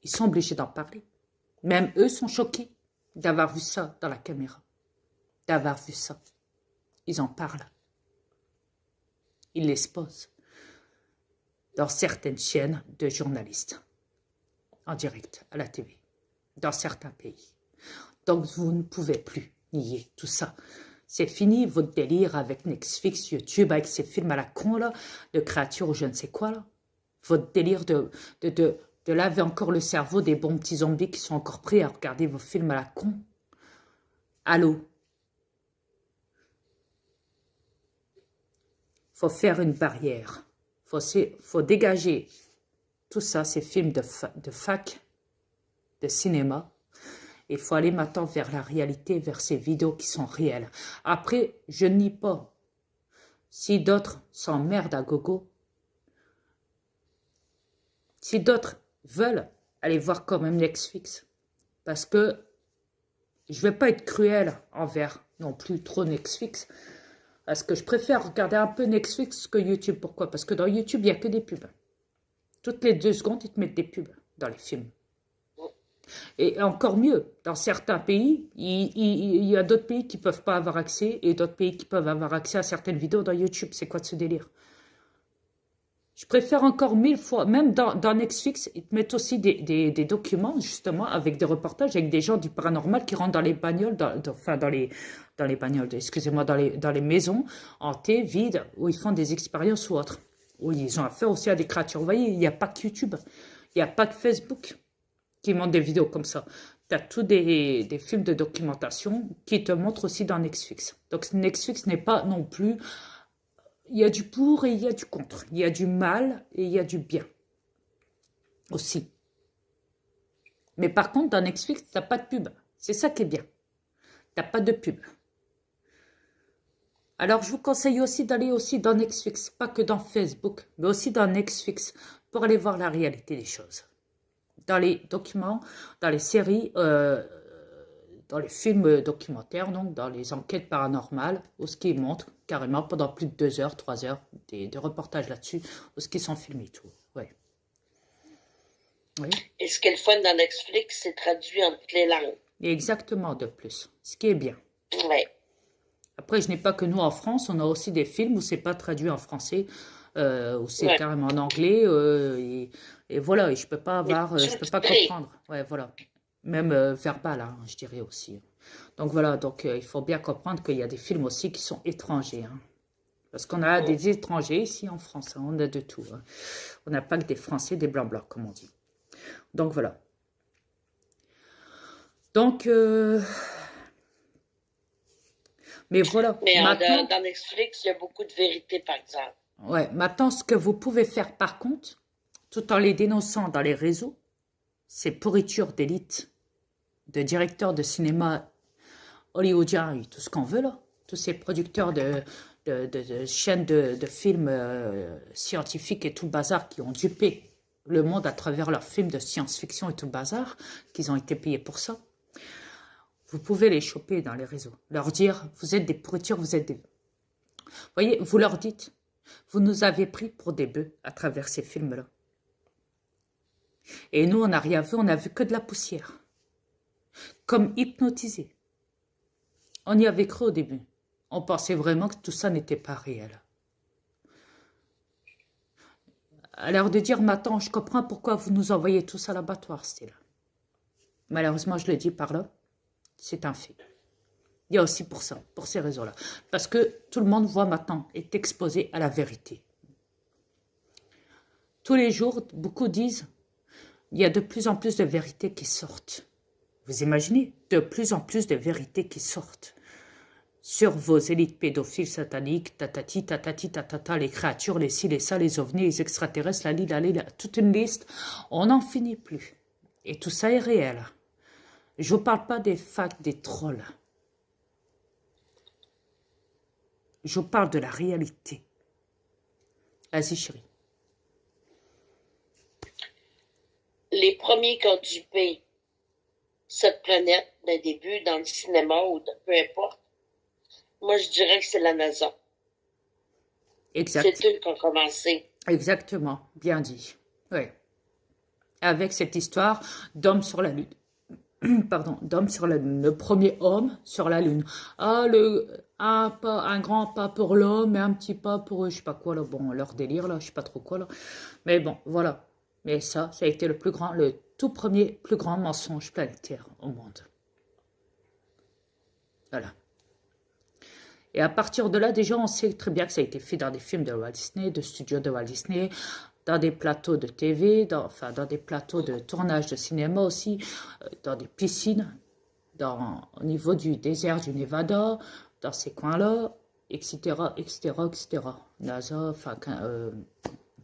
Ils sont obligés d'en parler. Même eux sont choqués d'avoir vu ça dans la caméra. D'avoir vu ça. Ils en parlent. Ils l'exposent dans certaines chaînes de journalistes. En direct, à la TV. Dans certains pays. Donc vous ne pouvez plus nier tout ça. C'est fini votre délire avec Netflix, YouTube, avec ces films à la con là, de créatures ou je ne sais quoi là. Votre délire de laver encore le cerveau des bons petits zombies qui sont encore prêts à regarder vos films à la con. Allô? Faut faire une barrière. Faut dégager tout ça, ces films de fac, de cinéma. Il faut aller maintenant vers la réalité, vers ces vidéos qui sont réelles. Après, je nie pas. Si d'autres s'emmerdent à gogo, si d'autres veulent aller voir quand même Netflix, parce que je ne vais pas être cruel envers non plus trop Netflix, parce que je préfère regarder un peu Netflix que YouTube. Pourquoi? Parce que dans YouTube, il n'y a que des pubs. Toutes les 2 secondes, ils te mettent des pubs dans les films. Et encore mieux, dans certains pays, il y a d'autres pays qui ne peuvent pas avoir accès et d'autres pays qui peuvent avoir accès à certaines vidéos dans YouTube. C'est quoi de ce délire? Je préfère encore 1000 fois, même dans Netflix, ils te mettent aussi des documents, justement, avec des reportages, avec des gens du paranormal qui rentrent dans les bagnoles, dans les bagnoles, excusez-moi, dans les maisons hantées, vides, où ils font des expériences ou autres. Où ils ont affaire aussi à des créatures. Vous voyez, il n'y a pas que YouTube, il n'y a pas que Facebook qui montrent des vidéos comme ça. Tu as tous des films de documentation qui te montrent aussi dans Netflix. Donc Netflix n'est pas non plus... Il y a du pour et il y a du contre. Il y a du mal et il y a du bien. Aussi. Mais par contre, dans Netflix, tu n'as pas de pub. C'est ça qui est bien. Tu n'as pas de pub. Alors, je vous conseille aussi d'aller aussi dans Netflix. Pas que dans Facebook, mais aussi dans Netflix pour aller voir la réalité des choses. Dans les documents, dans les séries, dans les films documentaires, donc dans les enquêtes paranormales, où ce qui montre carrément pendant plus de 2 heures, 3 heures, des reportages là-dessus, où ce qui sont filmés tout. Ouais. Oui. Et ce qui est le fun dans Netflix, c'est traduit en toutes les langues. Exactement, de plus. Ce qui est bien. Oui. Après, je n'ai pas que nous en France, on a aussi des films où c'est pas traduit en français, où c'est carrément en anglais, et voilà, et je peux pas avoir, je peux pas comprendre. Ouais, voilà. Même verbal, hein, je dirais aussi. Donc voilà, donc il faut bien comprendre qu'il y a des films aussi qui sont étrangers. Hein. Parce qu'on a des étrangers ici en France, hein, on a de tout. Hein. On n'a pas que des Français, des blancs-blancs, comme on dit. Donc voilà. Donc, mais voilà. Mais maintenant, dans Netflix, il y a beaucoup de vérité, par exemple. Ouais, maintenant, ce que vous pouvez faire par contre, tout en les dénonçant dans les réseaux, ces pourritures d'élite, de directeurs de cinéma hollywoodiens et tout ce qu'on veut là, tous ces producteurs de chaînes de films scientifiques et tout le bazar qui ont dupé le monde à travers leurs films de science-fiction et tout le bazar, qu'ils ont été payés pour ça. Vous pouvez les choper dans les réseaux. Leur dire, vous êtes des pourritures, vous êtes des... Vous voyez, vous leur dites, vous nous avez pris pour des bœufs à travers ces films-là. Et nous, on n'a rien vu, on n'a vu que de la poussière. Comme hypnotisés. On y avait cru au début. On pensait vraiment que tout ça n'était pas réel. Alors de dire, maintenant, je comprends pourquoi vous nous envoyez tous à l'abattoir, c'était là. Malheureusement, je le dis par là, c'est un fait. Il y a aussi pour ça, pour ces raisons-là. Parce que tout le monde voit maintenant, est exposé à la vérité. Tous les jours, beaucoup disent, il y a de plus en plus de vérités qui sortent. Vous imaginez? De plus en plus de vérités qui sortent. Sur vos élites pédophiles sataniques, tatati, tatati, tatata, les créatures, les ci, les ça, les ovnis, les extraterrestres, la lila, toute une liste. On n'en finit plus. Et tout ça est réel. Je ne vous parle pas des facs, des trolls. Je vous parle de la réalité. Vas-y, chérie. Les premiers qui ont dupé cette planète d'un début dans le cinéma ou peu importe, moi je dirais que c'est la NASA. Exact. C'est eux qui ont commencé. Exactement, bien dit. Oui. Avec cette histoire d'homme sur la Lune. Pardon, d'homme sur la Lune. Le premier homme sur la Lune. Ah, un grand pas pour l'homme et un petit pas pour eux, je sais pas quoi là. Bon, leur délire là, je sais pas trop quoi là. Mais bon, voilà. Mais ça a été le tout premier, plus grand mensonge planétaire au monde. Voilà. Et à partir de là, déjà, on sait très bien que ça a été fait dans des films de Walt Disney, de studios de Walt Disney, dans des plateaux de TV, dans des plateaux de tournage de cinéma aussi, dans des piscines, au niveau du désert du Nevada, dans ces coins-là, etc., etc., etc. NASA,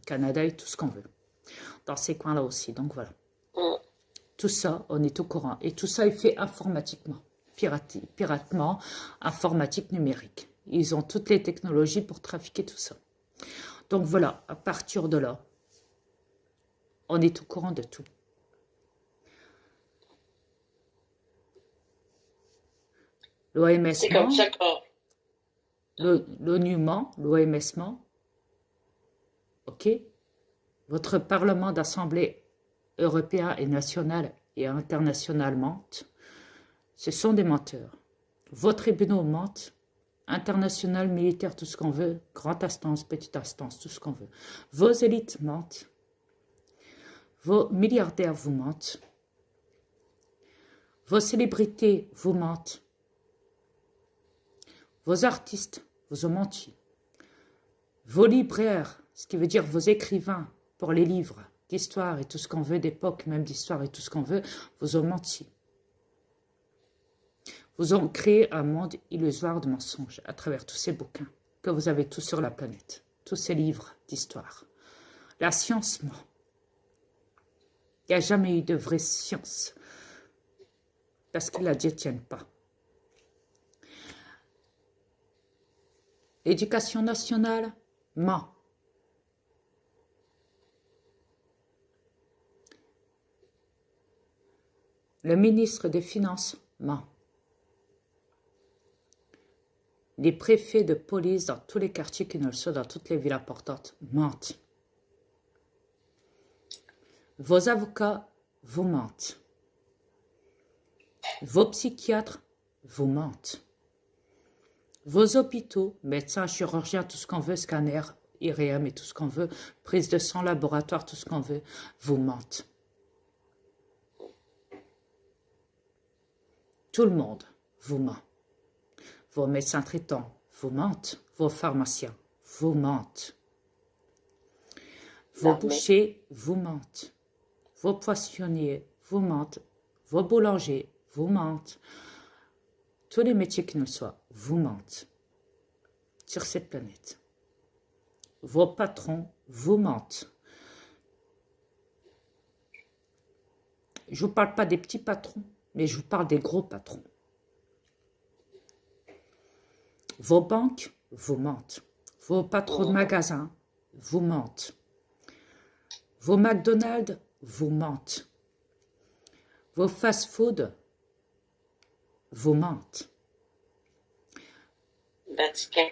Canada et tout ce qu'on veut. Dans ces coins-là aussi, donc voilà. Tout ça, on est au courant. Et tout ça est fait informatiquement, piratement, informatique numérique. Ils ont toutes les technologies pour trafiquer tout ça. Donc voilà, à partir de là, on est au courant de tout. L'OMS C'est comme ça qu'on... l'ONU ment, l'OMS ment. Ok? Votre Parlement d'Assemblée européen et national et international mentent. Ce sont des menteurs. Vos tribunaux mentent. International, militaire, tout ce qu'on veut. Grande instance, petite instance, tout ce qu'on veut. Vos élites mentent. Vos milliardaires vous mentent. Vos célébrités vous mentent. Vos artistes vous ont menti. Vos libraires, ce qui veut dire vos écrivains pour les livres d'histoire et tout ce qu'on veut, d'époque même d'histoire et tout ce qu'on veut, vous ont menti. Vous ont créé un monde illusoire de mensonges à travers tous ces bouquins que vous avez tous sur la planète, tous ces livres d'histoire. La science ment. Il n'y a jamais eu de vraie science parce qu'ils ne la détiennent pas. L'éducation nationale ment. Le ministre des Finances ment. Les préfets de police dans tous les quartiers qui ne le sont, dans toutes les villes importantes, mentent. Vos avocats vous mentent. Vos psychiatres vous mentent. Vos hôpitaux, médecins, chirurgiens, tout ce qu'on veut, scanner, IRM et tout ce qu'on veut, prise de sang, laboratoire, tout ce qu'on veut, vous mentent. Tout le monde vous ment. Vos médecins traitants vous mentent. Vos pharmaciens vous mentent. Vos bouchers vous mentent. Vos poissonniers vous mentent. Vos boulangers vous mentent. Tous les métiers qui ne le soient vous mentent sur cette planète. Vos patrons vous mentent. Je ne vous parle pas des petits patrons, mais je vous parle des gros patrons. Vos banques vous mentent. Vos patrons de magasins vous mentent. Vos McDonald's vous mentent. Vos fast-food vous mentent. Vatican.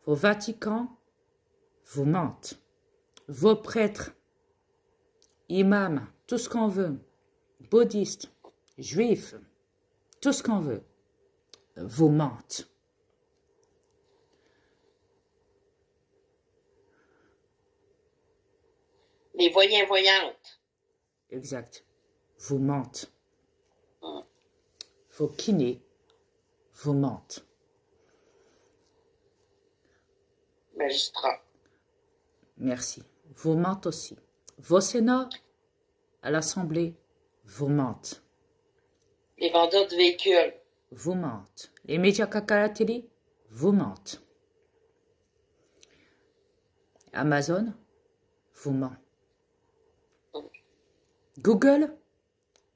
Vos Vaticans vous mentent. Vos prêtres, imams, tout ce qu'on veut, bouddhistes, juifs, tout ce qu'on veut, vous mentent. Les voyants-voyantes. Exact. Vous mentent. Hum. Vos kinés vous mentent. Magistrats. Merci. Vous mentent aussi. Vos sénats à l'Assemblée vous mentent. Les vendeurs de véhicules. Vous mentent. Les médias caca à la télé vous mentent. Amazon vous ment. Google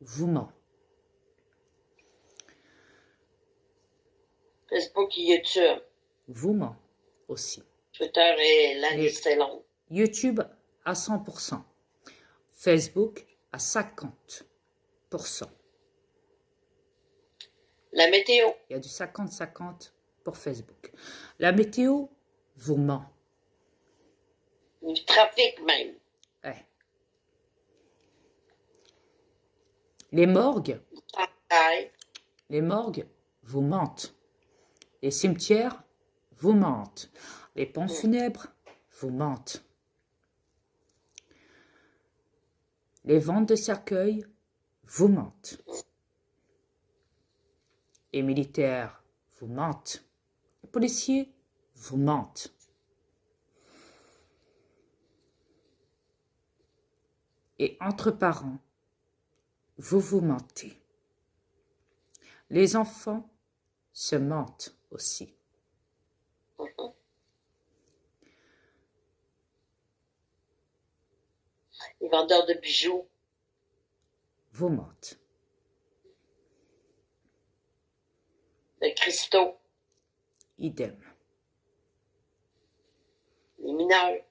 vous ment. Facebook et YouTube. Vous ment aussi. Twitter et la liste est longue. YouTube à 100%. Facebook à 50%. La météo. Il y a du 50-50 pour Facebook. La météo vous ment. Du trafic même. Ouais. Les morgues Travail. vous mentent. Les cimetières vous mentent. Les ponts funèbres vous mentent. Les ventes de cercueils vous mentent. Les militaires vous mentent. Les policiers vous mentent. Et entre parents, vous vous mentez. Les enfants se mentent aussi. Les vendeurs de bijoux. Vous mentent. De cristaux. Idem. Les mineurs.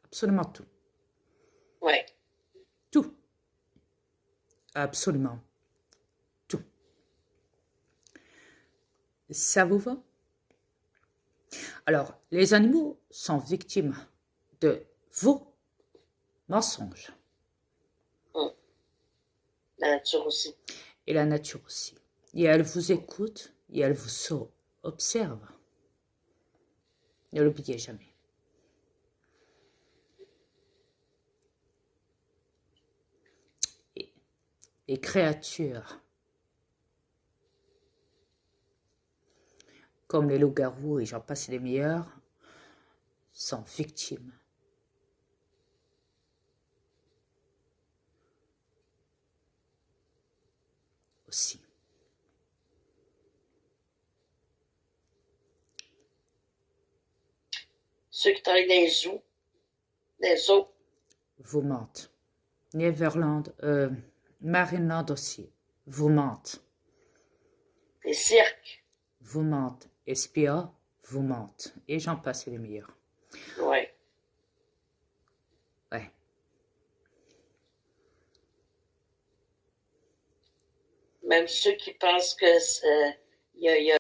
Absolument tout. Ouais. Tout. Absolument tout. Ça vous va? Alors, les animaux sont victimes de vos mensonges. La nature aussi. Et la nature aussi. Et elle vous écoute et elle vous observe. Ne l'oubliez jamais. Et les créatures comme les loups-garous et j'en passe les meilleurs sont victimes aussi. Ceux qui travaillent dans les eaux, Vous mentent. Neverland, Marineland aussi. Vous mentent. les cirques. Vous mentent. SPA, vous mentent. Et j'en passe les meilleurs. Ouais. Ouais. Même ceux qui pensent que il y a